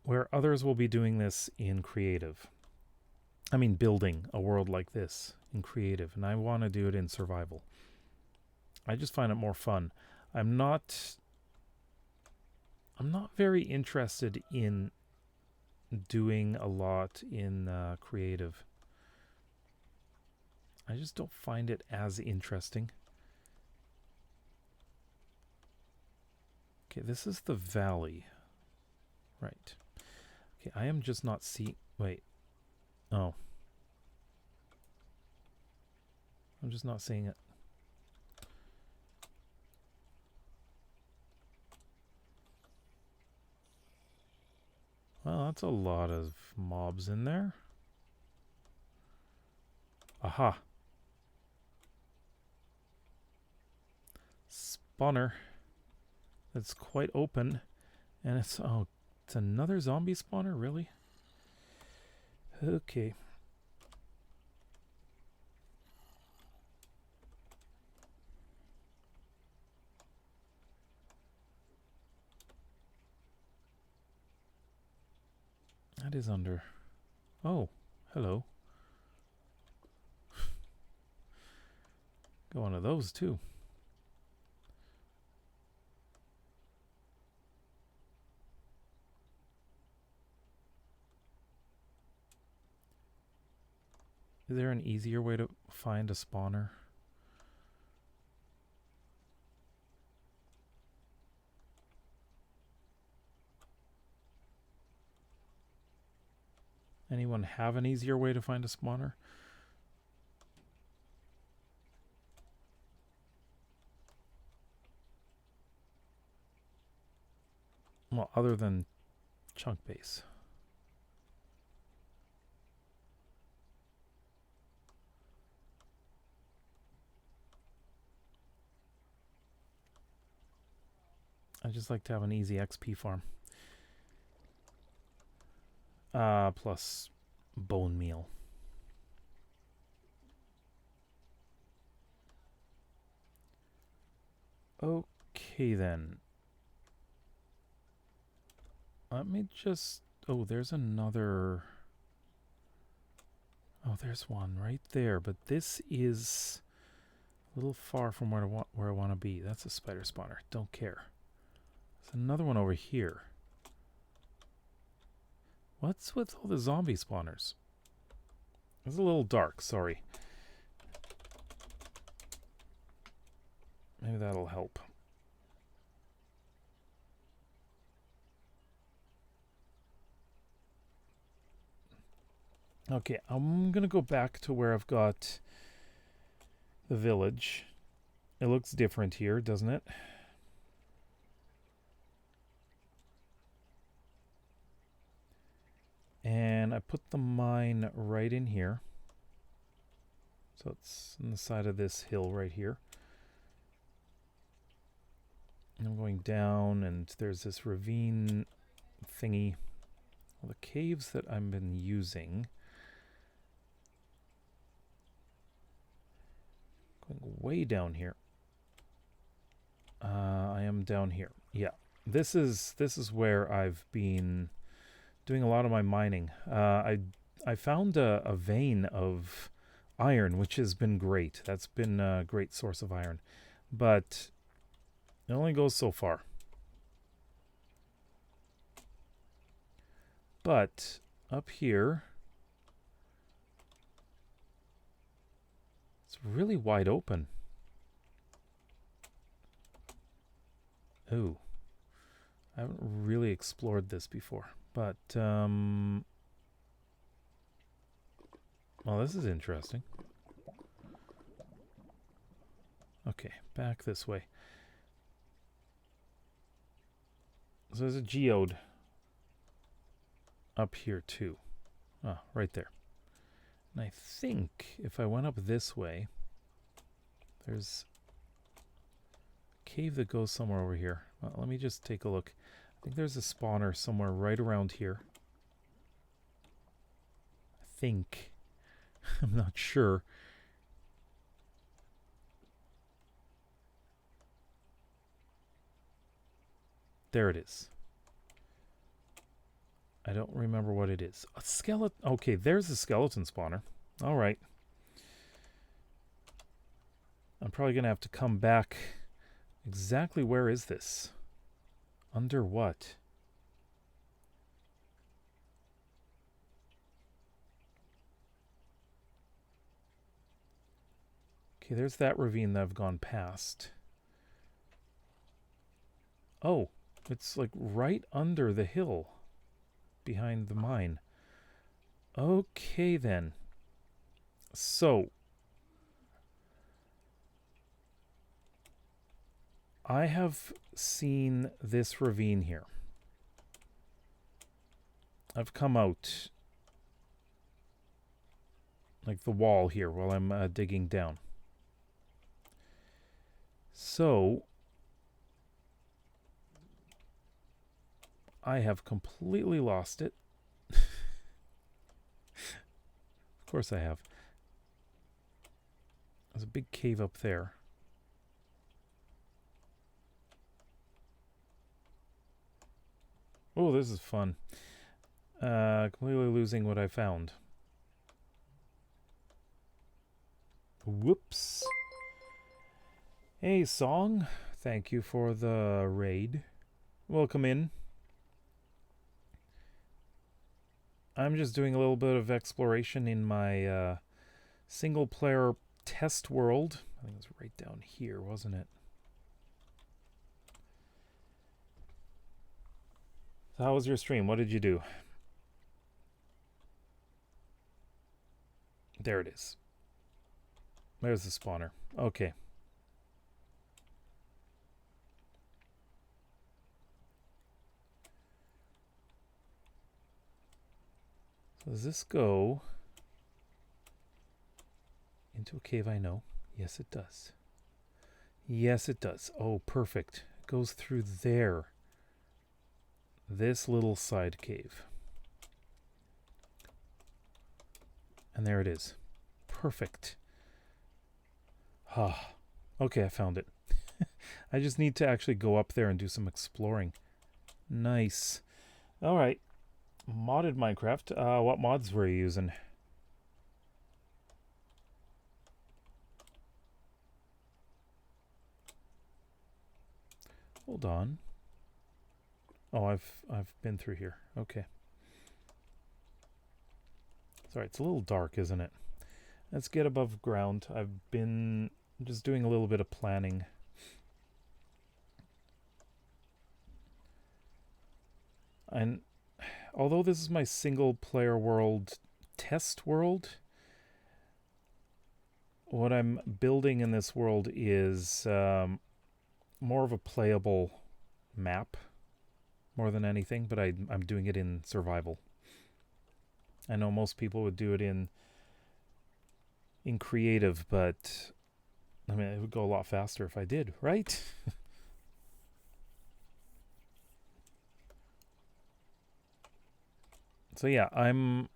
where others will be doing this in creative. I mean, building a world like this in creative, and I want to do it in survival. I just find it more fun. I'm not very interested in doing a lot in creative. I just don't find it as interesting. Okay, this is the valley. Right. Okay, I am just not seeing... Wait. Oh. I'm just not seeing it. Well, that's a lot of mobs in there. Aha. Spawner. It's quite open. And it's... Oh, it's another zombie spawner? Really? Okay. That is under... Oh, hello. Go one of those too. Is there an easier way to find a spawner? Anyone have an easier way to find a spawner? Well, other than chunk base. I just like to have an easy XP farm. Plus bone meal. Okay then. Let me just... Oh, there's another... Oh, there's one right there. But this is a little far from where I want to be. That's a spider spawner. Don't care. There's another one over here. What's with all the zombie spawners? It's a little dark, sorry. Maybe that'll help. Okay, I'm gonna go back to where I've got the village. It looks different here, doesn't it? And I put the mine right in here. So it's on the side of this hill right here. And I'm going down, and there's this ravine thingy. Well, the caves that I've been using... Going way down here. I am down here. Yeah, this is where I've been doing a lot of my mining. I found a vein of iron, which has been great. That's been a great source of iron, but it only goes so far. But up here, it's really wide open. Ooh. I haven't really explored this before. But, well, this is interesting. Okay, back this way. So there's a geode up here too. Ah, right there. And I think if I went up this way, there's a cave that goes somewhere over here. Well, let me just take a look. I think there's a spawner somewhere right around here. I think. I'm not sure. There it is. I don't remember what it is. A skeleton. Okay, there's a skeleton spawner. All right. I'm probably going to have to come back. Exactly where is this? Under what? Okay, there's that ravine that I've gone past. Oh, it's like right under the hill behind the mine. Okay then. So I have seen this ravine here. I've come out like the wall here while I'm digging down. So I have completely lost it. Of course I have. There's a big cave up there. Oh, this is fun. Completely losing what I found. Whoops. Hey, Song. Thank you for the raid. Welcome in. I'm just doing a little bit of exploration in my single-player test world. I think it was right down here, wasn't it? So how was your stream? What did you do? There it is. There's the spawner. Okay. So does this go into a cave? I know. Yes, it does. Yes, it does. Oh, perfect. It goes through there. This little side cave. And there it is. Perfect. Ah. Okay, I found it. I just need to actually go up there and do some exploring. Nice. Alright. Modded Minecraft. What mods were you using? Hold on. Oh, I've been through here. Okay. Sorry, it's a little dark, isn't it? Let's get above ground. I've been just doing a little bit of planning. And although this is my single player world test world, what I'm building in this world is more of a playable map more than anything, but I'm doing it in survival. I know most people would do it in creative, but I mean, it would go a lot faster if I did, right? So yeah, I'm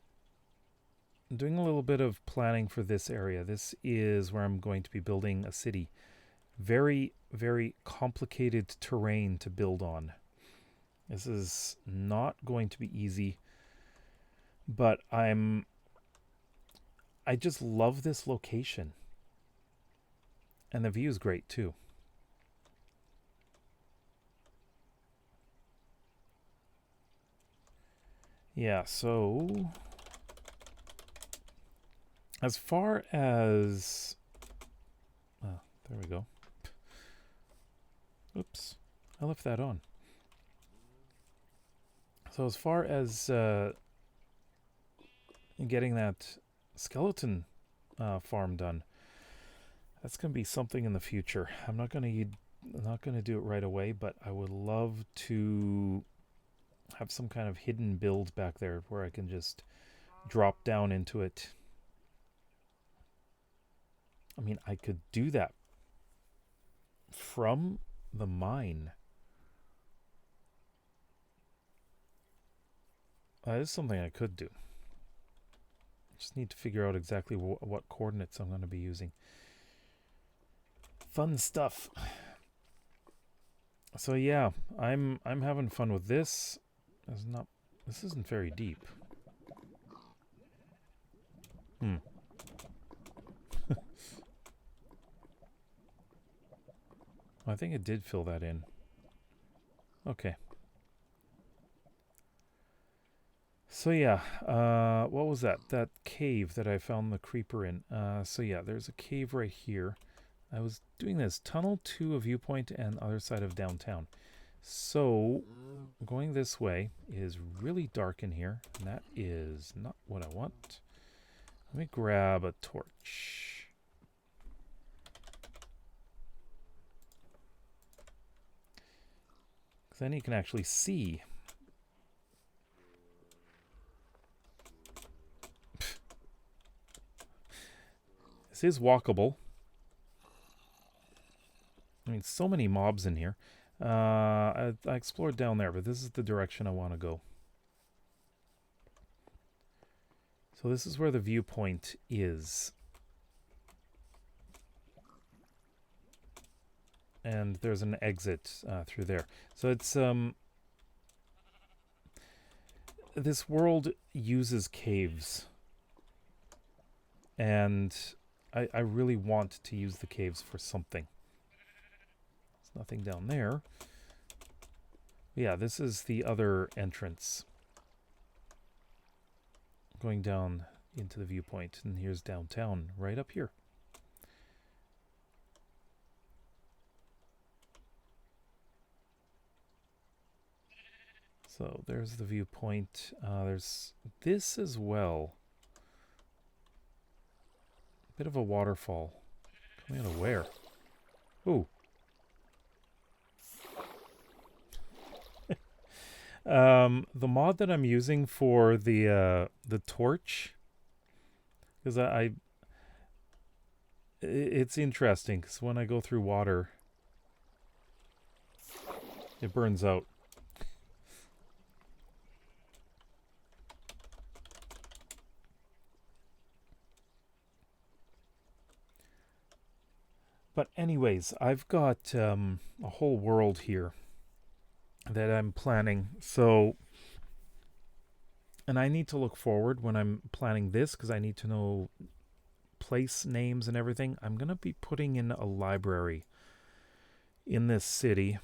doing a little bit of planning for this area. This is where I'm going to be building a city. Very, very complicated terrain to build on. This is not going to be easy, but I just love this location. And the view is great too. Yeah, so as far as there we go. Oops, I left that on. So as far as getting that skeleton farm done, that's going to be something in the future. I'm not going to do it right away, but I would love to have some kind of hidden build back there where I can just drop down into it. I mean, I could do that from the mine. That is something I could do. Just need to figure out exactly what coordinates I'm going to be using. Fun stuff. So yeah, I'm having fun with this. This isn't very deep. I think it did fill that in. Okay. So yeah, what was that? That cave that I found the creeper in. So yeah, there's a cave right here. I was doing this. Tunnel to a viewpoint and other side of downtown. So going this way is really dark in here. And that is not what I want. Let me grab a torch. Because then you can actually see. This is walkable. I mean, so many mobs in here. I explored down there, but this is the direction I want to go. So this is where the viewpoint is. And there's an exit through there. So it's... this world uses caves. And I really want to use the caves for something. There's nothing down there. Yeah, this is the other entrance. Going down into the viewpoint. And here's downtown, right up here. So there's the viewpoint. There's this as well. Bit of a waterfall. Coming out of where? Ooh. The mod that I'm using for the torch, because it's interesting because when I go through water, it burns out. But anyways, I've got a whole world here that I'm planning. So, and I need to look forward when I'm planning this because I need to know place names and everything. I'm going to be putting in a library in this city.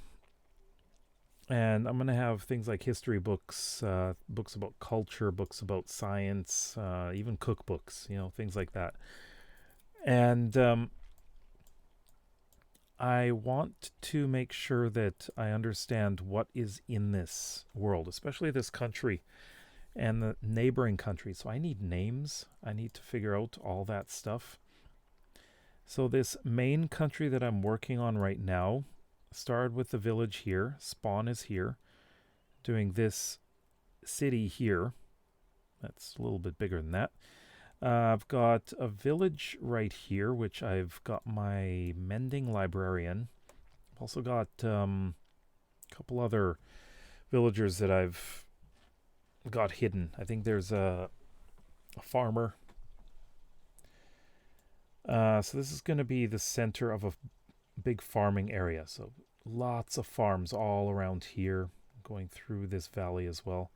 And I'm going to have things like history books, books about culture, books about science, even cookbooks, things like that. And I want to make sure that I understand what is in this world, especially this country and the neighboring countries. So I need names. I need to figure out all that stuff. So this main country that I'm working on right now started with the village here. Spawn is here. Doing this city here. That's a little bit bigger than that. I've got a village right here, which I've got my mending librarian. I've also got a couple other villagers that I've got hidden. I think there's a farmer. So this is going to be the center of a big farming area. So lots of farms all around here, going through this valley as well.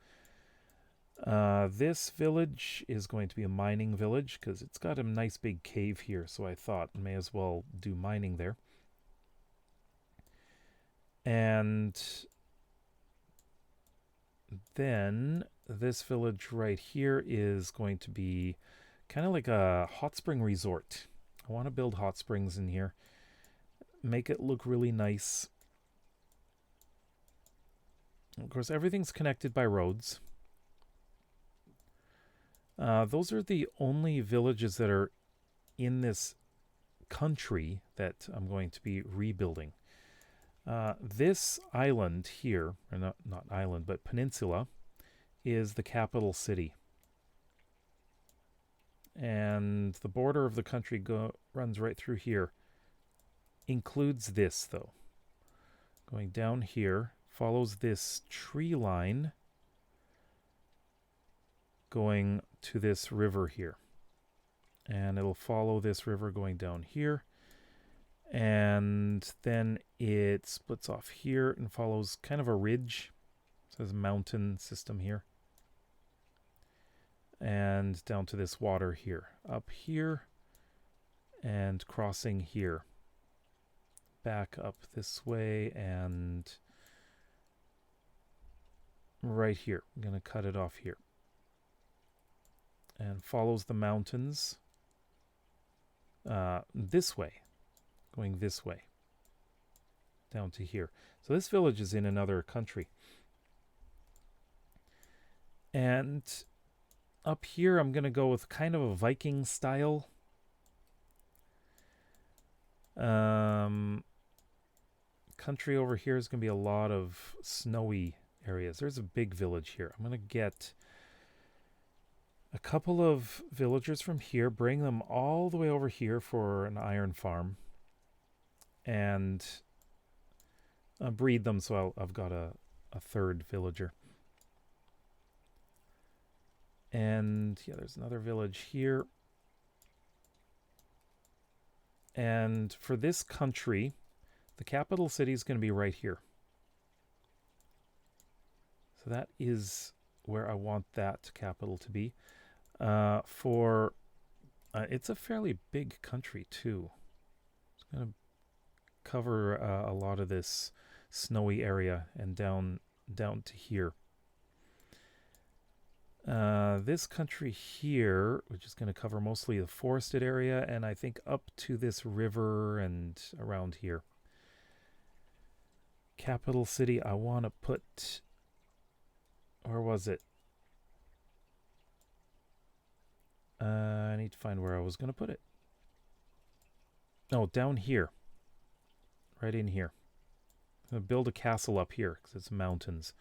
This village is going to be a mining village because it's got a nice big cave here, so I thought I may as well do mining there. And then this village right here is going to be kind of like a hot spring resort. I want to build hot springs in here, make it look really nice. Of course, everything's connected by roads. Those are the only villages that are in this country that I'm going to be rebuilding. This island here, or not island, but peninsula, is the capital city. And the border of the country runs right through here. Includes this, though. Going down here, follows this tree line, going to this river here. And it'll follow this river going down here. And then it splits off here and follows kind of a ridge. So there's a mountain system here. And down to this water here. Up here and crossing here. Back up this way and right here. I'm going to cut it off here. And follows the mountains this way, going this way, down to here. So this village is in another country. And up here I'm going to go with kind of a Viking style. Country over here is going to be a lot of snowy areas. There's a big village here. I'm going to get a couple of villagers from here, bring them all the way over here for an iron farm, and breed them so I've got a third villager. And yeah, there's another village here. And for this country, the capital city is going to be right here. So that is where I want that capital to be. It's a fairly big country too. It's going to cover a lot of this snowy area and down to here. This country here, which is going to cover mostly the forested area, and I think up to this river and around here. Capital city, I want to put, where was it? I need to find where I was going to put it. No, down here. Right in here. I'm going to build a castle up here because it's mountains.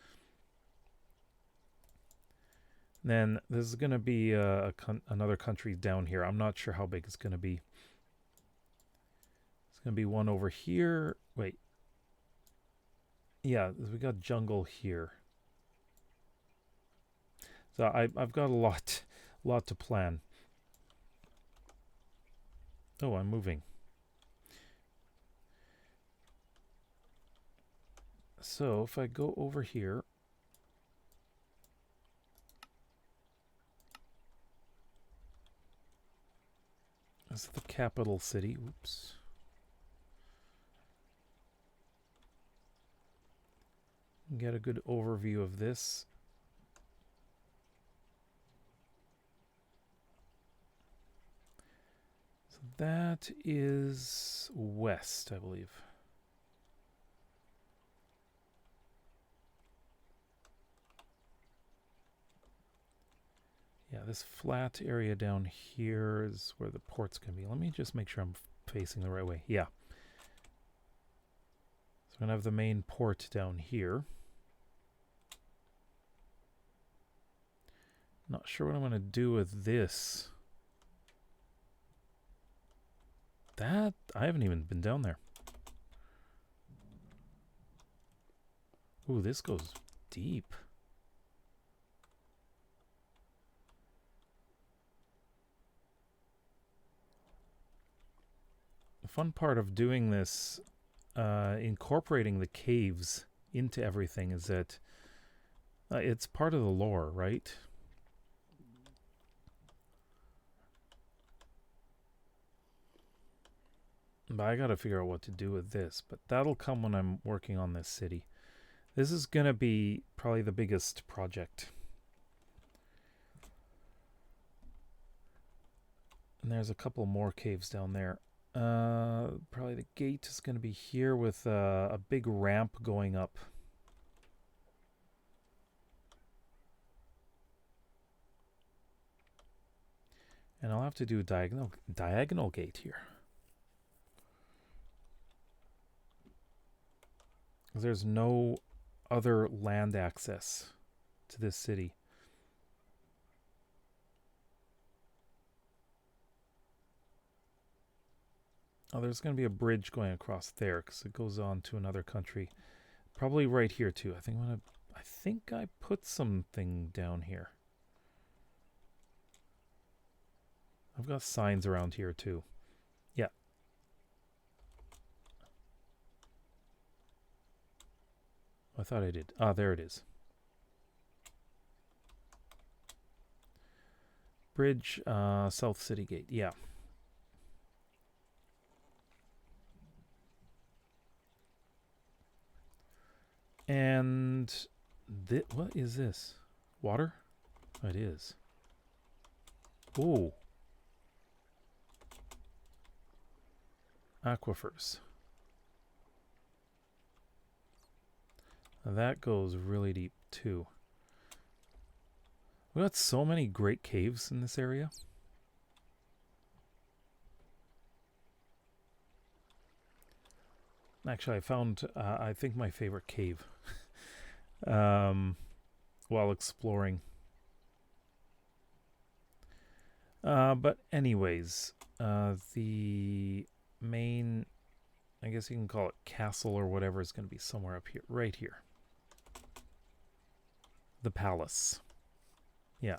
Then this is going to be another country down here. I'm not sure how big it's going to be. It's going to be one over here. Wait. Yeah, we got jungle here. So I've got a lot to plan. Oh, I'm moving. So if I go over here, this is the capital city. Oops. Get a good overview of this. So that is west, I believe. Yeah, this flat area down here is where the port's going to be. Let me just make sure I'm facing the right way. Yeah. So I'm going to have the main port down here. Not sure what I'm going to do with this. That, I haven't even been down there. Ooh, this goes deep. The fun part of doing this, incorporating the caves into everything, is that it's part of the lore, right? But I gotta figure out what to do with this. But that'll come when I'm working on this city. This is gonna be probably the biggest project. And there's a couple more caves down there. Probably the gate is gonna be here with a big ramp going up. And I'll have to do a diagonal gate here. There's no other land access to this city. Oh, there's going to be a bridge going across there because it goes on to another country. Probably right here too. I think I put something down here. I've got signs around here too. Yeah. I thought I did. Ah, there it is. Bridge, South City Gate. Yeah. And what is this? Water? Oh, it is. Ooh. Aquifers. Now that goes really deep too. We got so many great caves in this area. Actually, I found, I think, my favorite cave while exploring. But anyways, the main, I guess you can call it castle or whatever, is going to be somewhere up here, right here. The palace. Yeah.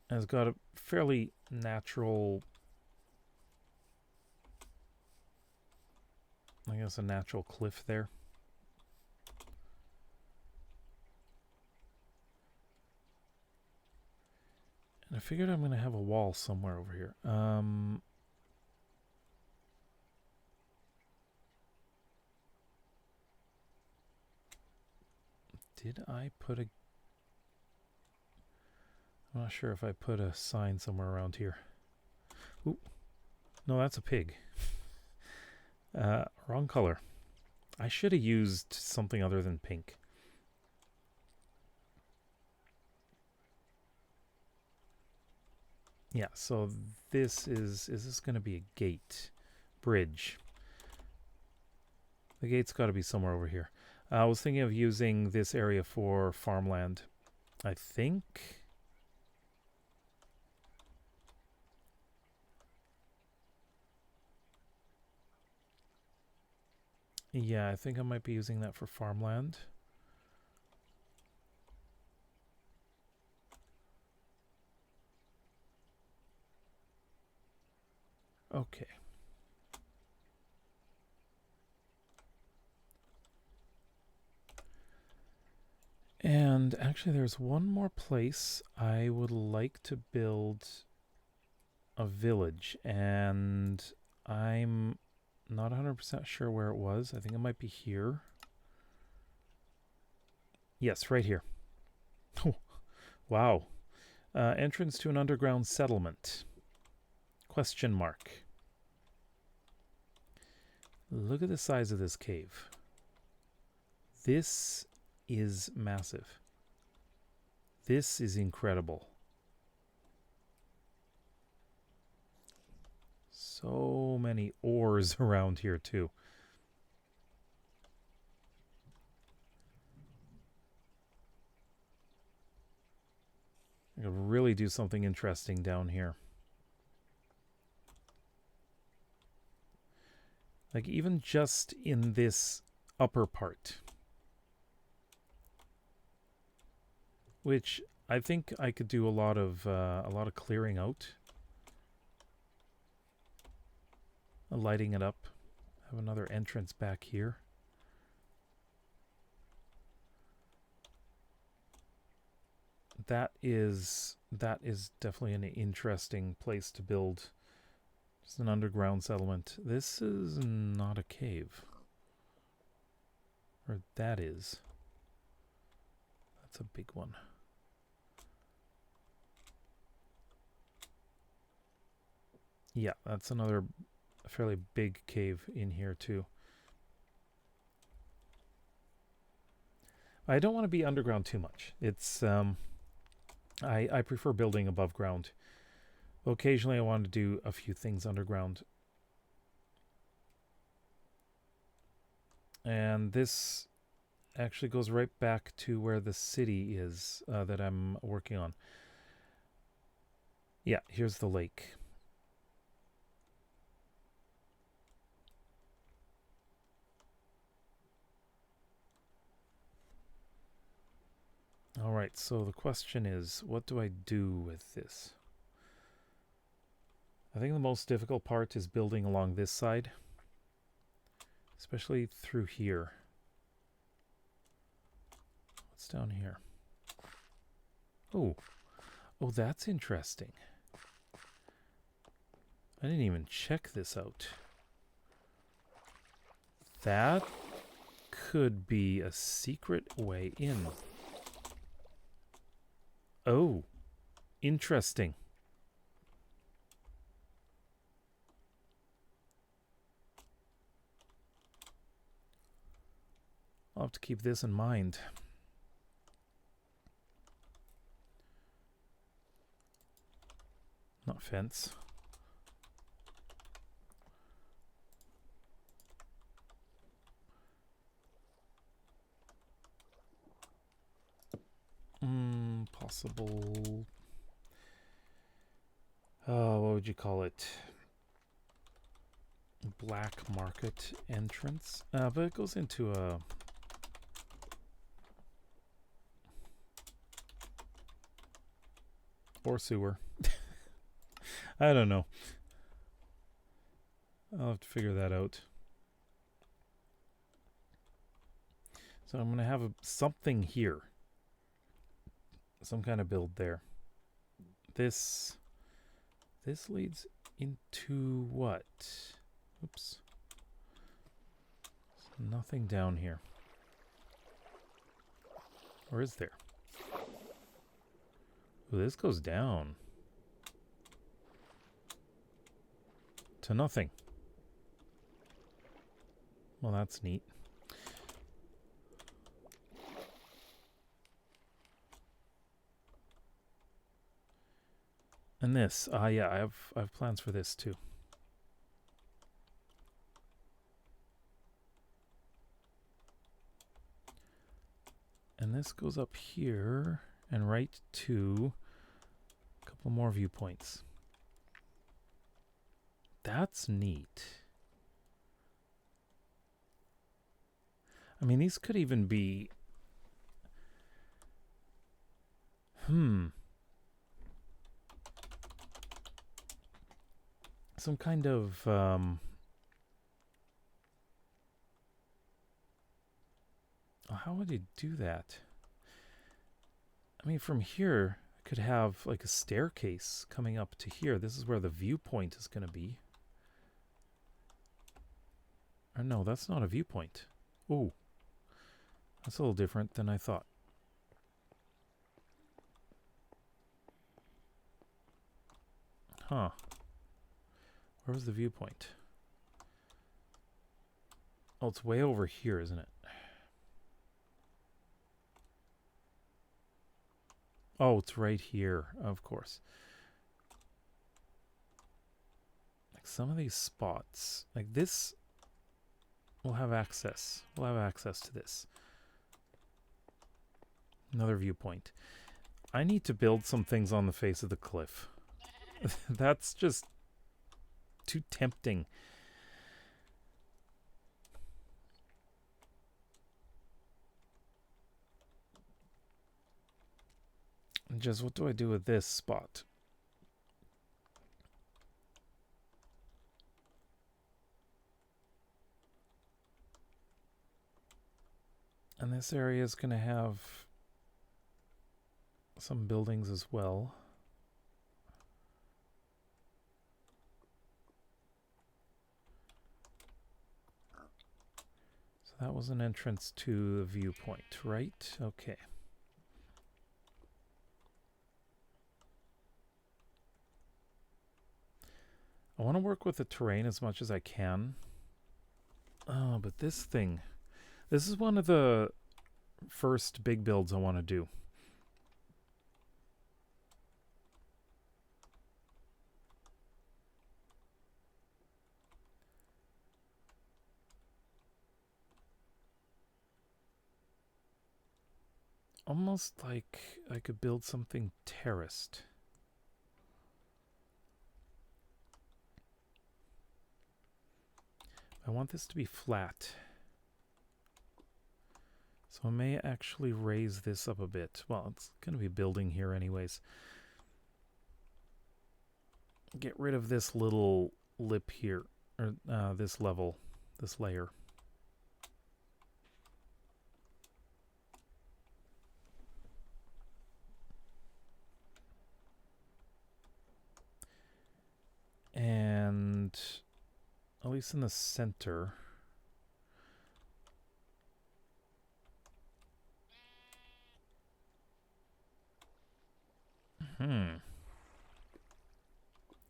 And it's got a fairly natural, I guess, a natural cliff there. And I figured I'm going to have a wall somewhere over here. Did I put a... I'm not sure if I put a sign somewhere around here. Ooh. No, that's a pig. Wrong color. I should have used something other than pink. Yeah, so this is this going to be a gate? Bridge. The gate's got to be somewhere over here. I was thinking of using this area for farmland. I think... Yeah, I think I might be using that for farmland. Okay. And actually there's one more place I would like to build a village, and I'm not 100% sure where it was. I think it might be here. Yes, right here. Wow. Entrance to an underground settlement. Question mark. Look at the size of this cave. This is massive. This is incredible. So many ores around here too. I could really do something interesting down here. Like even just in this upper part. Which I think I could do a lot of clearing out. Lighting it up. Have another entrance back here. That is definitely an interesting place to build. Just an underground settlement. This is not a cave. Or that is. That's a big one. Yeah, that's another fairly big cave in here too. I don't want to be underground too much. It's I prefer building above ground. Occasionally I want to do a few things underground. And this actually goes right back to where the city is that I'm working on. Yeah, here's the lake. All right, so the question is, what do I do with this? I think the most difficult part is building along this side, especially through here. What's down here? Oh, that's interesting. I didn't even check this out. That could be a secret way in. Oh, interesting. I'll have to keep this in mind. Not fence. Possible. Oh, what would you call it? Black market entrance. But it goes into a... or sewer. I don't know. I'll have to figure that out. So I'm going to have something here. Some kind of build there. This leads into what? Oops. There's nothing down here. Or is there? Ooh, this goes down. To nothing. Well, that's neat. And this, yeah, I have plans for this too. And this goes up here and right to a couple more viewpoints. That's neat. I mean, these could even be... some kind of... how would you do that? I mean, from here, I could have like a staircase coming up to here. This is where the viewpoint is going to be. Or no, that's not a viewpoint. Oh, that's a little different than I thought. Huh. Where was the viewpoint? Oh, it's way over here, isn't it? Oh, it's right here, of course. Like some of these spots, like this, we'll have access. We'll have access to this. Another viewpoint. I need to build some things on the face of the cliff. That's just too tempting. Just what do I do with this spot? And this area is going to have some buildings as well. So that was an entrance to the viewpoint, right? Okay. I want to work with the terrain as much as I can. Oh, but this thing... This is one of the first big builds I want to do. Almost like I could build something terraced. I want this to be flat. So I may actually raise this up a bit. Well, it's going to be building here anyways. Get rid of this little lip here, or this level, this layer. And at least in the center...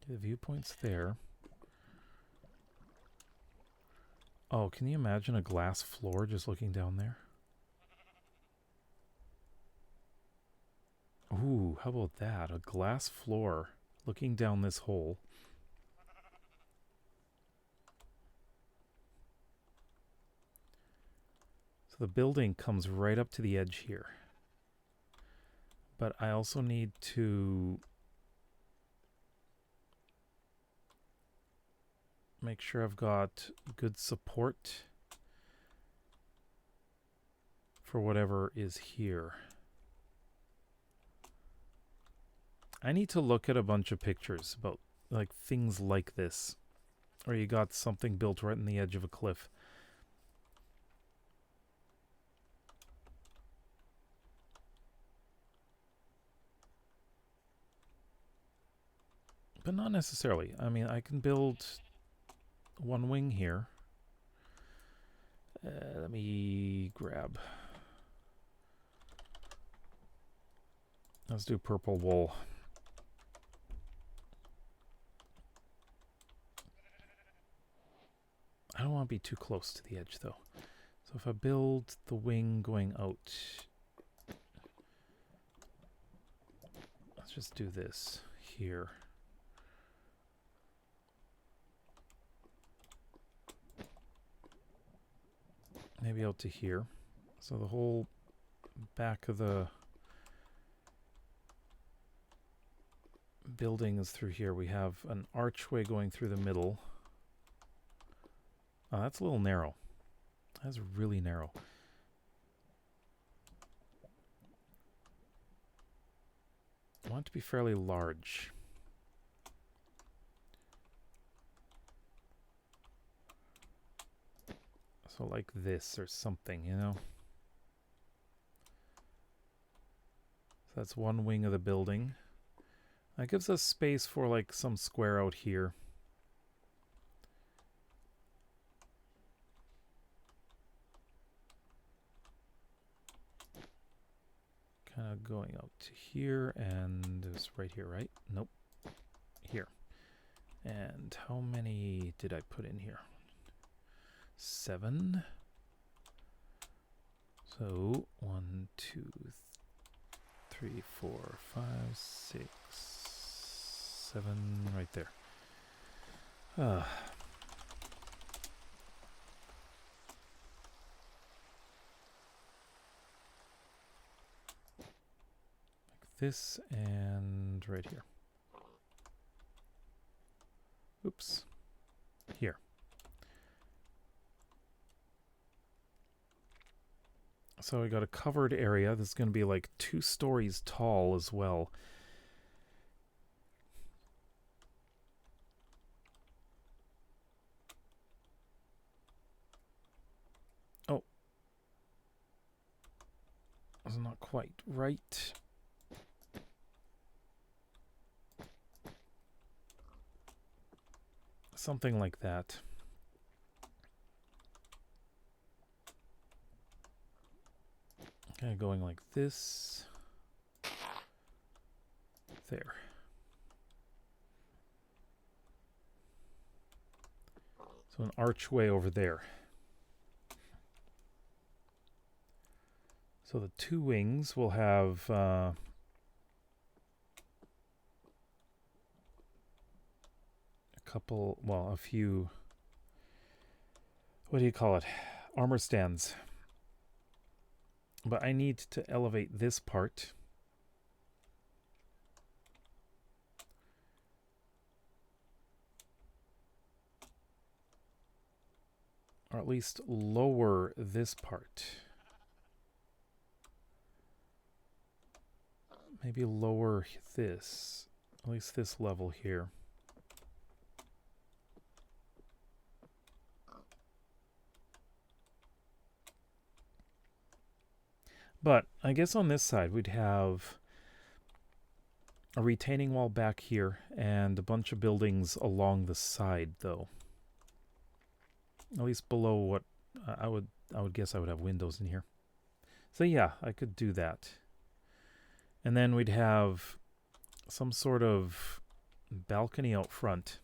The viewpoint's there. Oh, can you imagine a glass floor just looking down there? Ooh, how about that? A glass floor looking down this hole. So the building comes right up to the edge here. But I also need to make sure I've got good support for whatever is here. I need to look at a bunch of pictures about like things like this, where you got something built right on the edge of a cliff. But not necessarily. I mean, I can build one wing here. Let me grab. Let's do purple wool. I don't want to be too close to the edge, though. So if I build the wing going out, let's just do this here. Maybe out to here. So the whole back of the building is through here. We have an archway going through the middle. Oh, that's a little narrow. That's really narrow. I want it to be fairly large. So like this or something, you know? So that's one wing of the building. That gives us space for like some square out here. Kind of going out to here, and it's right here, right? Nope. Here. And how many did I put in here? 7. So 1, 2, 3, 4, 5, 6, 7, right there. Like this, and right here. Oops. Here. So we got a covered area. This is going to be like 2 stories tall as well. Oh. That's not quite right. Something like that. Kind of going like this. There. So an archway over there. So the 2 wings will have a couple, well, a few, what do you call it? Armor stands. But I need to elevate this part. Or at least lower this part. Maybe lower this. At least this level here. But I guess on this side we'd have a retaining wall back here and a bunch of buildings along the side, though. At least below what I would guess I would have windows in here. So yeah, I could do that. And then we'd have some sort of balcony out front.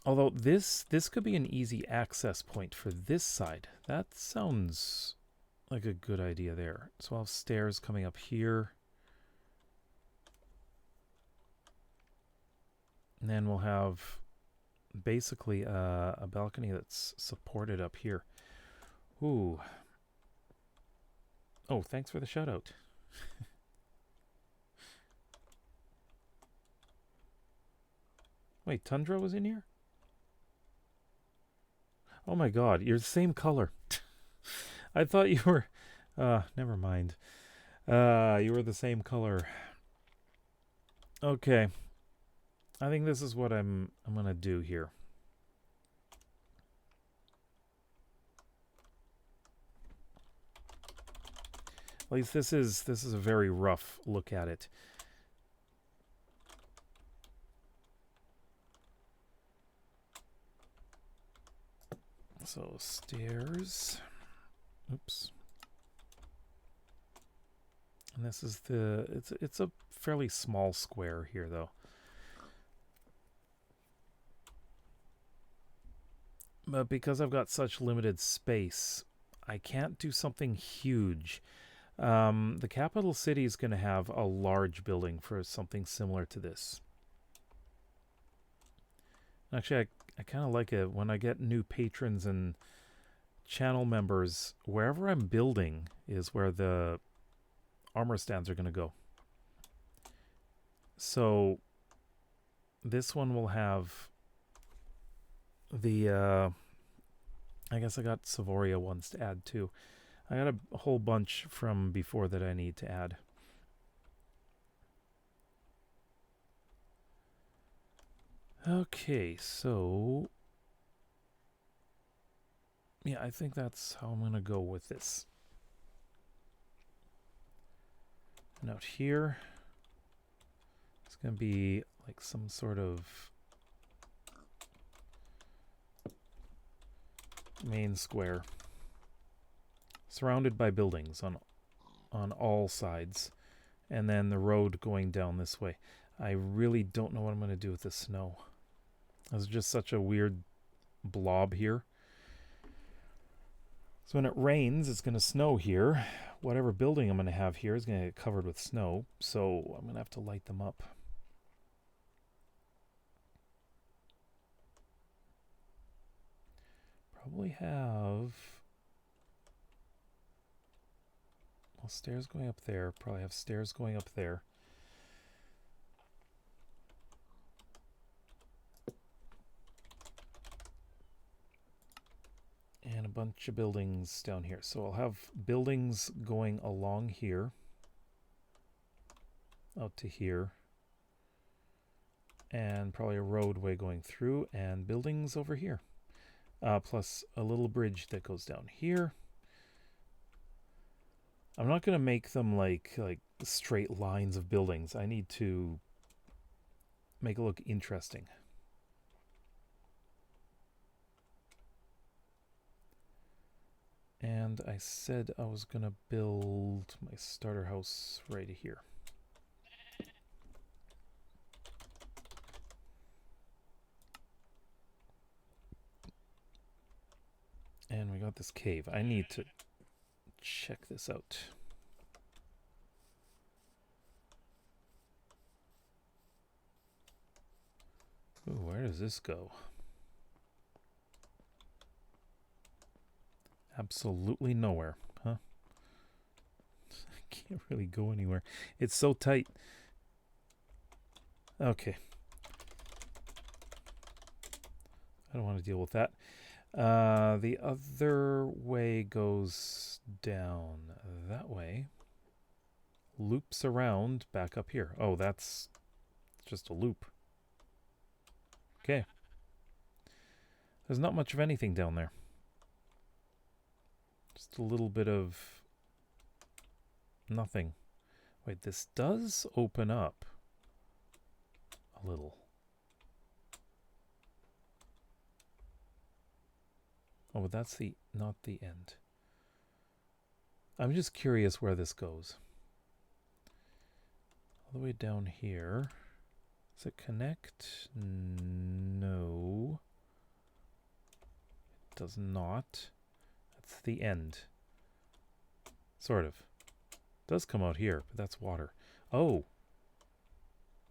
Although this could be an easy access point for this side. That sounds like a good idea there. So I'll have stairs coming up here. And then we'll have basically a balcony that's supported up here. Ooh. Oh, thanks for the shout out. Wait, Tundra was in here? Oh my god, you're the same color. I thought you were... never mind. You were the same color. Okay. I think this is what I'm gonna do here. At least this is a very rough look at it. So stairs. Oops. And this is it's a fairly small square here though. But because I've got such limited space, I can't do something huge. The capital city is going to have a large building for something similar to this. Actually, I kind of like it when I get new patrons and channel members. Wherever I'm building is where the armor stands are going to go. So this one will have the I guess I got Savoria ones to add too. I got a whole bunch from before that I need to add. Okay, so yeah, I think that's how I'm going to go with this. And out here, it's going to be like some sort of main square surrounded by buildings on all sides, and then the road going down this way. I really don't know what I'm going to do with the snow. There's just such a weird blob here. So when it rains, it's going to snow here. Whatever building I'm going to have here is going to get covered with snow, so I'm going to have to light them up. Probably have... well, stairs going up there. Probably have stairs going up there. And a bunch of buildings down here. So I'll have buildings going along here. Out to here. And probably a roadway going through. And buildings over here. Plus a little bridge that goes down here. I'm not going to make them like straight lines of buildings. I need to make it look interesting. And I said I was going to build my starter house right here. And we got this cave. I need to check this out. Ooh, where does this go? Absolutely nowhere, huh? I can't really go anywhere. It's so tight. Okay. I don't want to deal with that. The other way goes down that way. Loops around back up here. Oh, that's just a loop. Okay. There's not much of anything down there. Just a little bit of nothing. Wait, this does open up a little. Oh, but that's not the end. I'm just curious where this goes. All the way down here. Does it connect? No. It does not. That's the end. Sort of. It does come out here, but that's water. Oh.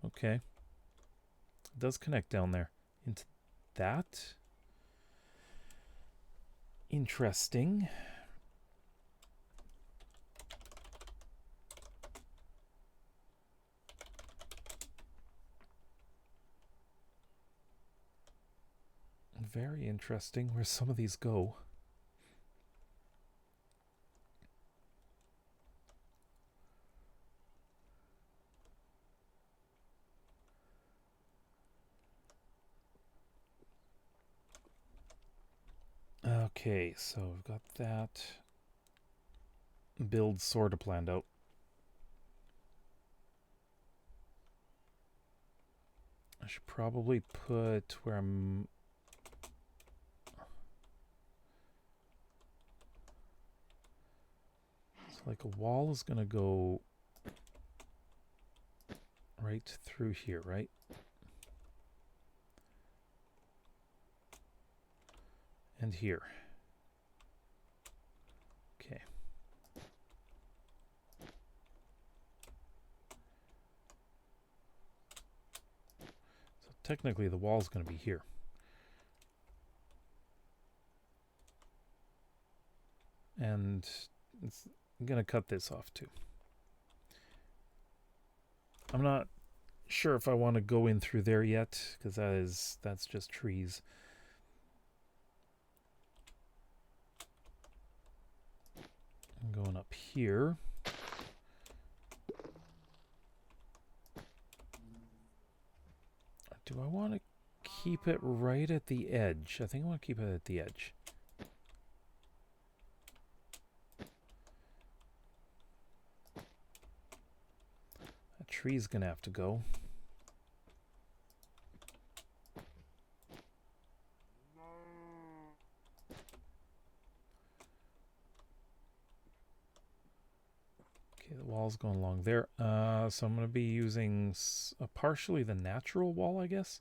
Okay. It does connect down there. Into that. Interesting. Very interesting where some of these go. Okay, so we've got that build sort of planned out. I should probably put where I'm... so like a wall is going to go right through here, right? And here. Okay. technically the wall's going to be here. And I'm going to cut this off too. I'm not sure if I want to go in through there yet, because that's just trees. I'm going up here. Do I want to keep it right at the edge? I think I want to keep it at the edge. That tree's going to have to go. Okay, the wall's going along there. So I'm going to be using partially the natural wall, I guess.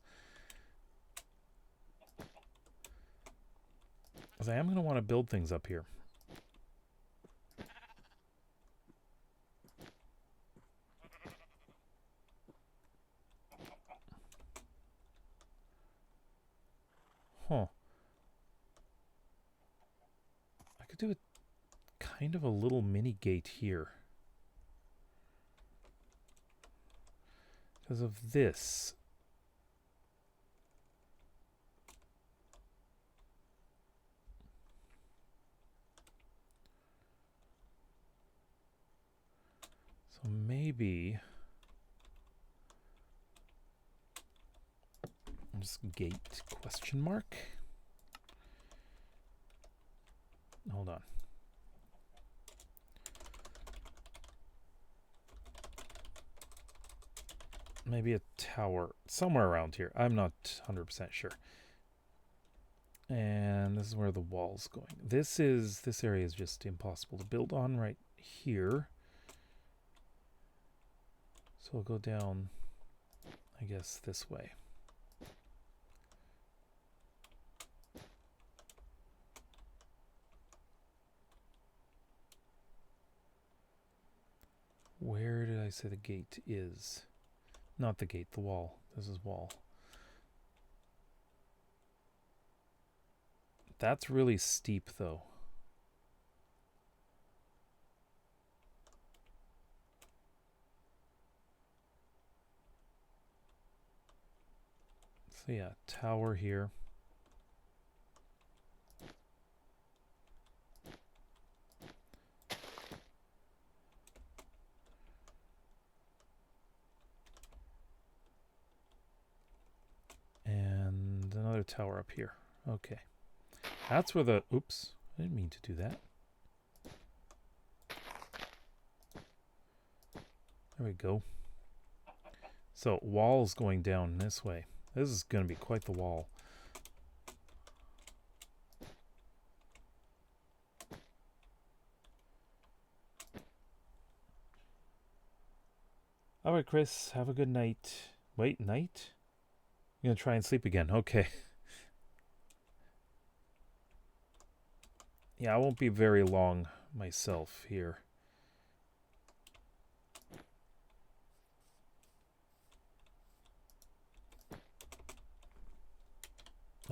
Because I am going to want to build things up here. Huh. I could do a kind of a little mini gate here. Because of this. So maybe just gate question mark. Hold on. Maybe a tower somewhere around here. I'm not 100% sure. And this is where the wall's going. This area is just impossible to build on right here. So we'll go down, I guess, this way. Where did I say the gate is? Not the gate, the wall. This is wall. That's really steep, though. So yeah, tower here. And another tower up here. Okay. That's where the... Oops. I didn't mean to do that. There we go. So, wall's going down this way. This is going to be quite the wall. All right, Chris. Have a good night. Wait, night? You're going to try and sleep again. Okay. Yeah, I won't be very long myself here.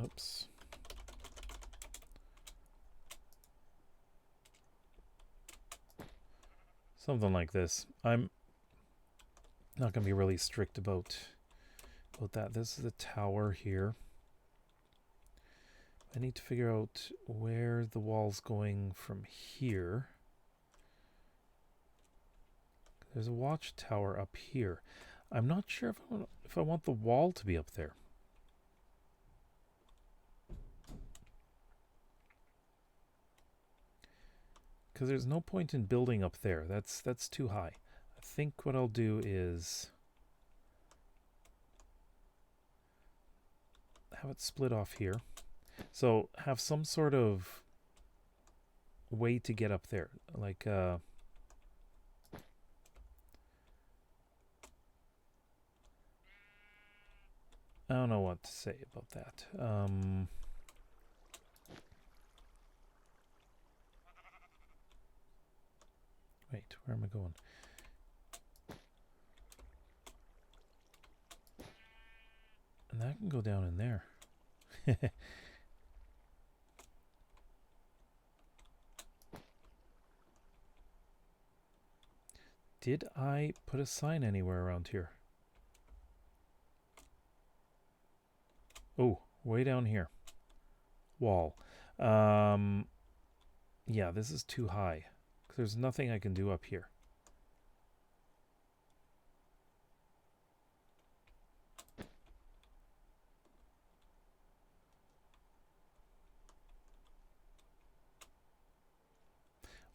Oops. Something like this. I'm not going to be really strict about that. This is the tower here. I need to figure out where the wall's going from here. There's a watchtower up here. I'm not sure if I want the wall to be up there. Because there's no point in building up there. That's too high. I think what I'll do is have it split off here. So have some sort of way to get up there. Like I don't know what to say about that. Wait, where am I going? And And that can go down in there. Did I put a sign anywhere around here? Oh, way down here. Wall. Yeah, this is too high. There's nothing I can do up here.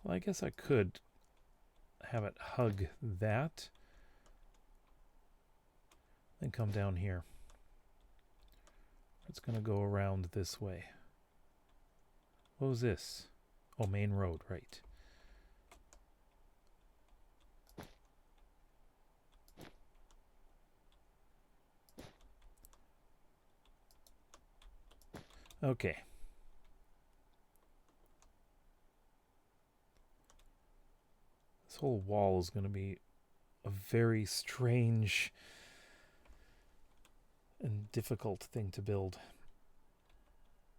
Well, I guess I could have it hug that and come down here. It's going to go around this way. What was this? Oh, main road, right. Okay. This whole wall is going to be a very strange and difficult thing to build.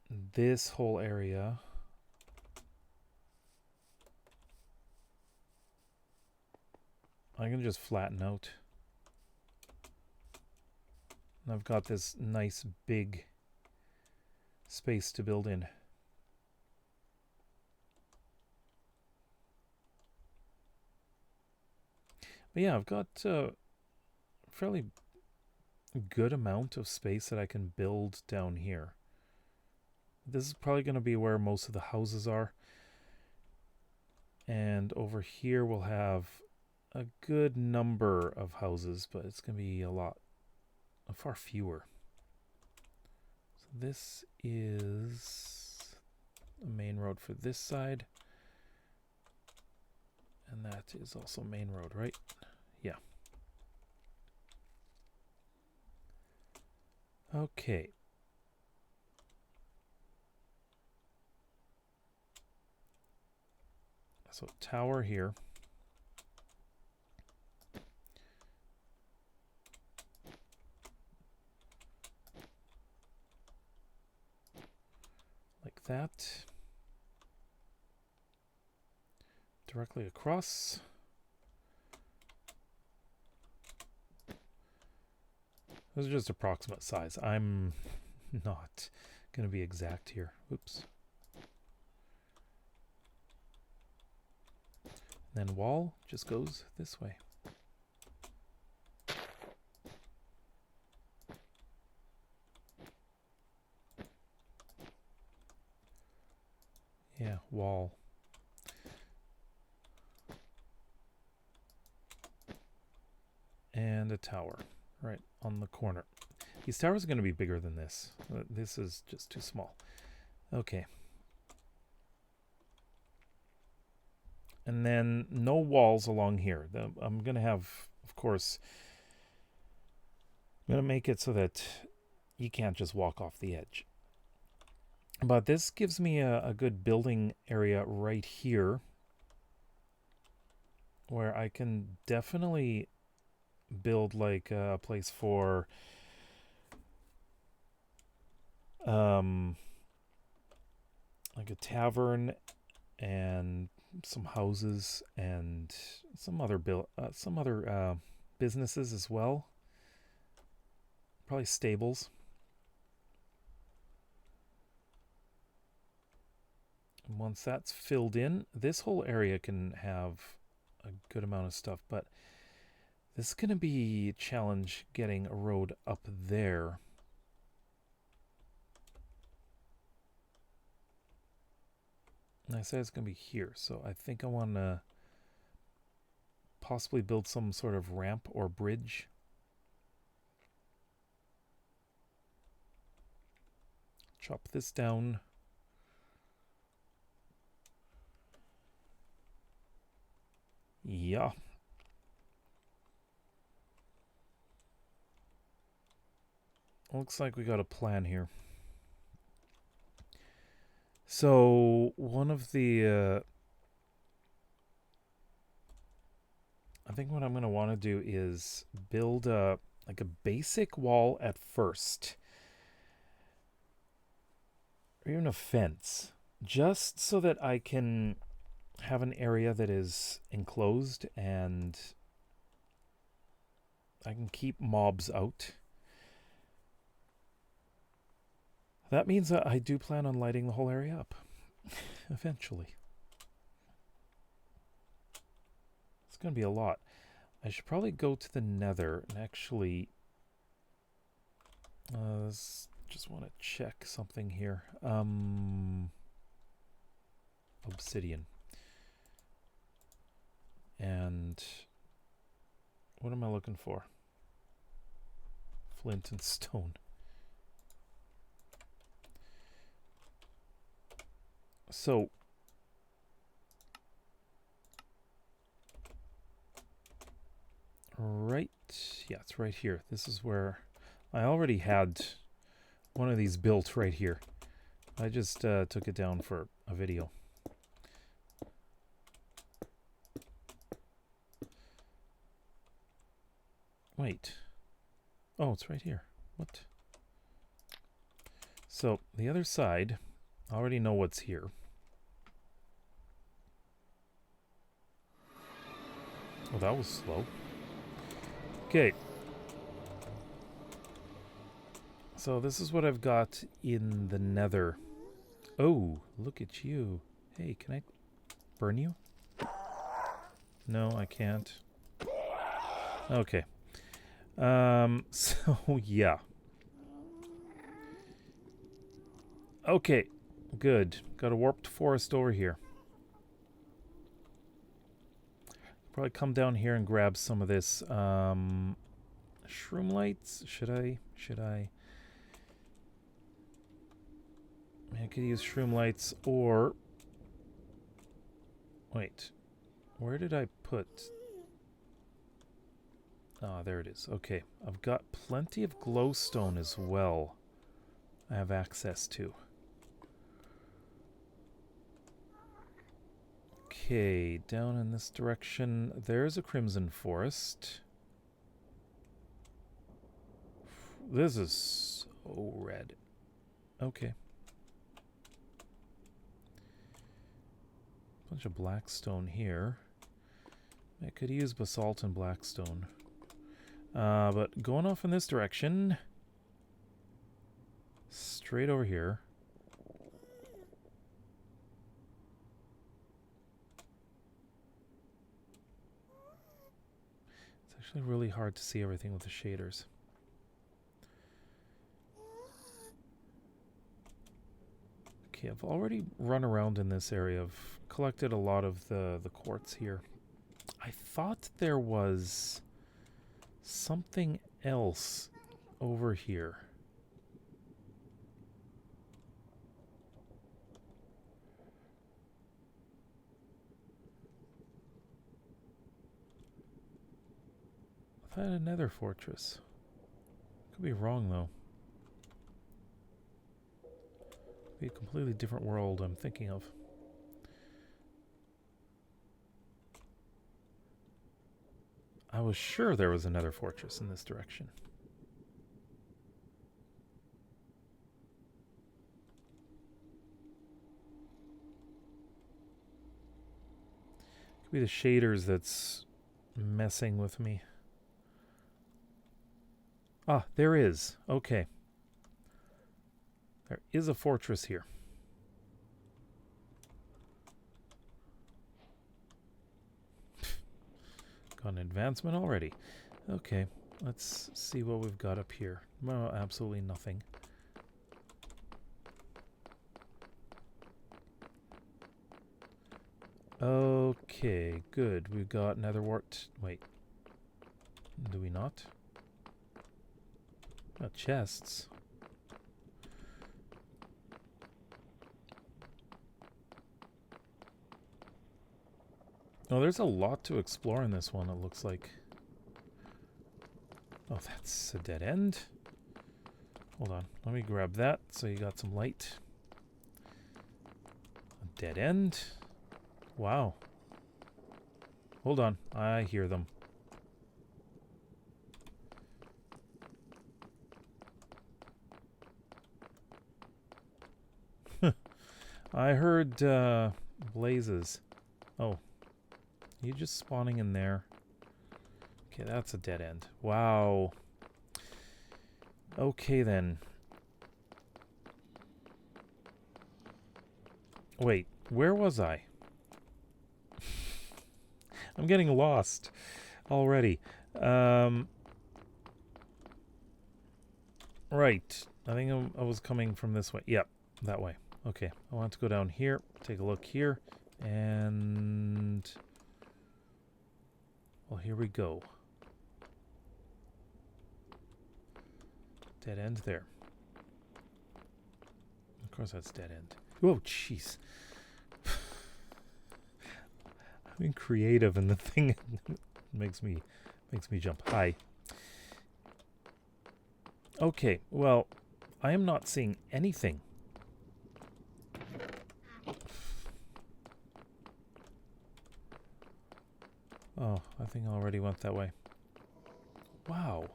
This whole area I'm going to just flatten out. And I've got this nice big space to build in. But yeah, I've got a fairly good amount of space that I can build down here. This is probably going to be where most of the houses are. And over here we'll have a good number of houses, but it's going to be far fewer. So this is a main road for this side. And that is also main road, right? Yeah. Okay. So tower here. Like that. Directly across. Those are just approximate size. I'm not going to be exact here. Oops. Then wall just goes this way. Yeah, wall. And a tower right on the corner. These towers are going to be bigger than this. This is just too small. Okay. And then no walls along here. I'm going to have, of course, I'm going to make it so that you can't just walk off the edge. But this gives me a good building area right here where I can definitely build like a place for like a tavern and some houses and some other businesses as well. Probably stables. And once that's filled in, this whole area can have a good amount of stuff, but this is going to be a challenge getting a road up there. And I said it's going to be here, so I think I want to possibly build some sort of ramp or bridge. Chop this down. Yeah. Looks like we got a plan here. So one of the I think what I'm going to want to do is build a like a basic wall at first, or even a fence, just so that I can have an area that is enclosed and I can keep mobs out. That means that I do plan on lighting the whole area up eventually. It's going to be a lot. I should probably go to the nether and actually just want to check something here. Obsidian. And what am I looking for? Flint and stone. So right, yeah, it's right here. This is where I already had one of these built right here. I just took it down for a video. Wait. Oh, it's right here. What? So the other side, I already know what's here. Oh, that was slow. Okay. So this is what I've got in the nether. Oh, look at you. Hey, can I burn you? No, I can't. Okay. So yeah. Okay, good. Got a warped forest over here. Probably come down here and grab some of this shroom lights. Should I? I could use shroom lights, or wait, where did I put? Ah, there it is. Okay, I've got plenty of glowstone as well. I have access to. Okay, down in this direction, there's a crimson forest. This is so red. Okay. Bunch of blackstone here. I could use basalt and blackstone. But going off in this direction, straight over here. It's actually really hard to see everything with the shaders. Okay, I've already run around in this area. I've collected a lot of the quartz here. I thought there was something else over here. I thought I had another fortress. Could be wrong though. Could be a completely different world I'm thinking of. I was sure there was another fortress in this direction. Could be the shaders that's messing with me. Ah, there is. Okay. There is a fortress here. Got an advancement already. Okay, let's see what we've got up here. Well, absolutely nothing. Okay, good. We've got nether wart. Wait. Do we not? Got chests. Oh, there's a lot to explore in this one, it looks like. Oh, that's a dead end. Hold on, let me grab that so you got some light. A dead end. Wow. Hold on, I hear them. I heard blazes. Oh, you just spawning in there? Okay, that's a dead end. Wow. Okay then. Wait, where was I? I'm getting lost already. Right. I think I was coming from this way. Yep, that way. Okay, I want to go down here, take a look here, and... well, here we go. Dead end there. Of course that's dead end. Whoa, jeez. I'm being creative and the thing makes me jump. Hi. Okay, well, I am not seeing anything. Oh, I think I already went that way. Wow.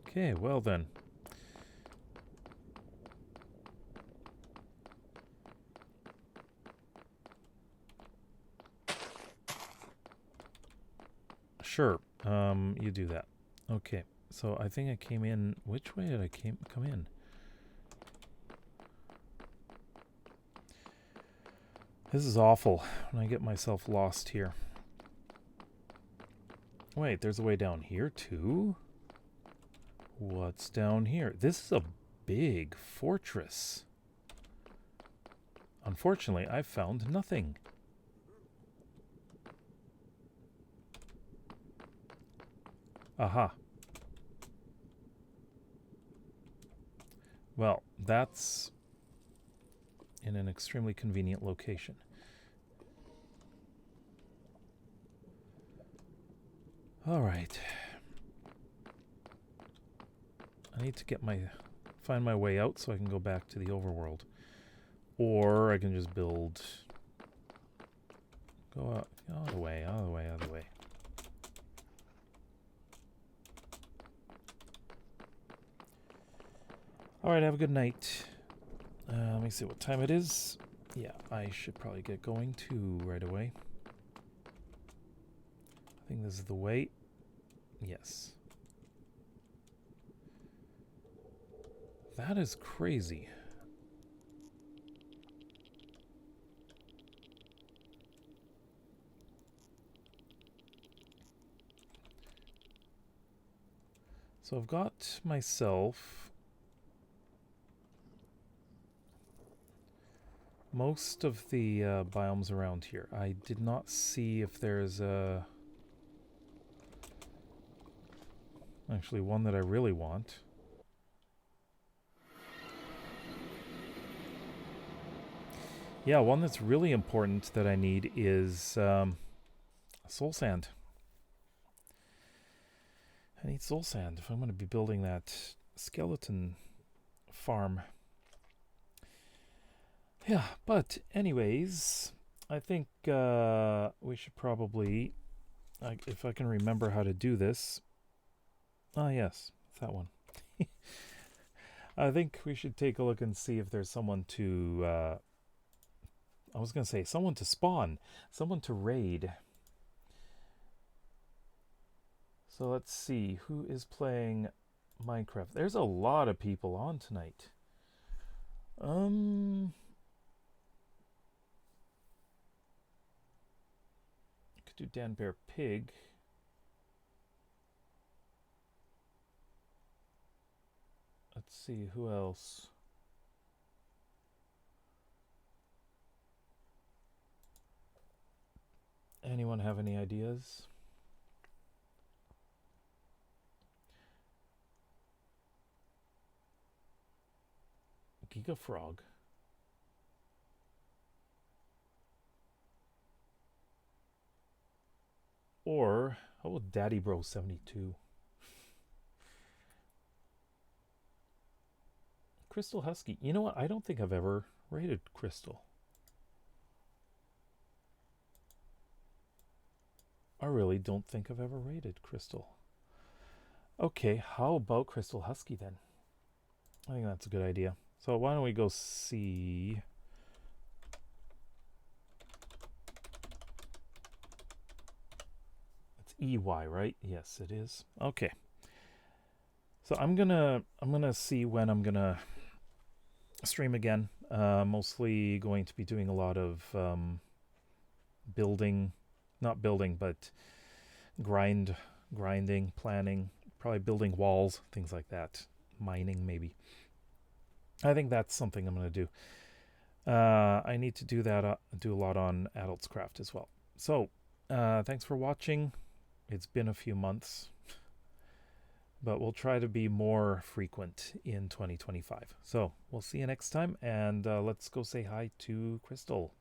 Okay, well then. Sure, you do that. Okay, so I think I came in... which way did I come in? This is awful when I get myself lost here. Wait, there's a way down here too? What's down here? This is a big fortress. Unfortunately, I found nothing. Aha. Well, that's in an extremely convenient location. All right. I need to find my way out so I can go back to the overworld. Or I can just build... go out of the way, out of the way, out of the way. Alright, have a good night. Let me see what time it is. Yeah, I should probably get going too right away. I think this is the way. Yes. That is crazy. So I've got myself most of the biomes around here. I did not see if there's actually one that I really want. Yeah, one that's really important that I need is soul sand. I need soul sand if I'm going to be building that skeleton farm. Yeah, but anyways, I think we should probably, if I can remember how to do this. Ah, yes, that one. I think we should take a look and see if there's someone to... I was going to say, someone to spawn. Someone to raid. So let's see, who is playing Minecraft? There's a lot of people on tonight. Could do Dan Bear Pig. Let's see, who else? Anyone have any ideas? Giga Frog. Or how about Daddy Bro 72? Crystal Husky. You know what? I don't think I've ever rated Crystal. I really don't think I've ever rated Crystal. Okay, how about Crystal Husky then? I think that's a good idea. So why don't we go see... It's EY, right? Yes, it is. Okay. So I'm gonna see when I'm gonna stream again. Mostly going to be doing a lot of building, not building, but grinding, planning, probably building walls, things like that. Mining, maybe. I think that's something I'm going to do. I need to do that, do a lot on Adults Craft as well. So, thanks for watching. It's been a few months, but we'll try to be more frequent in 2025. So, we'll see you next time, and let's go say hi to Crystal.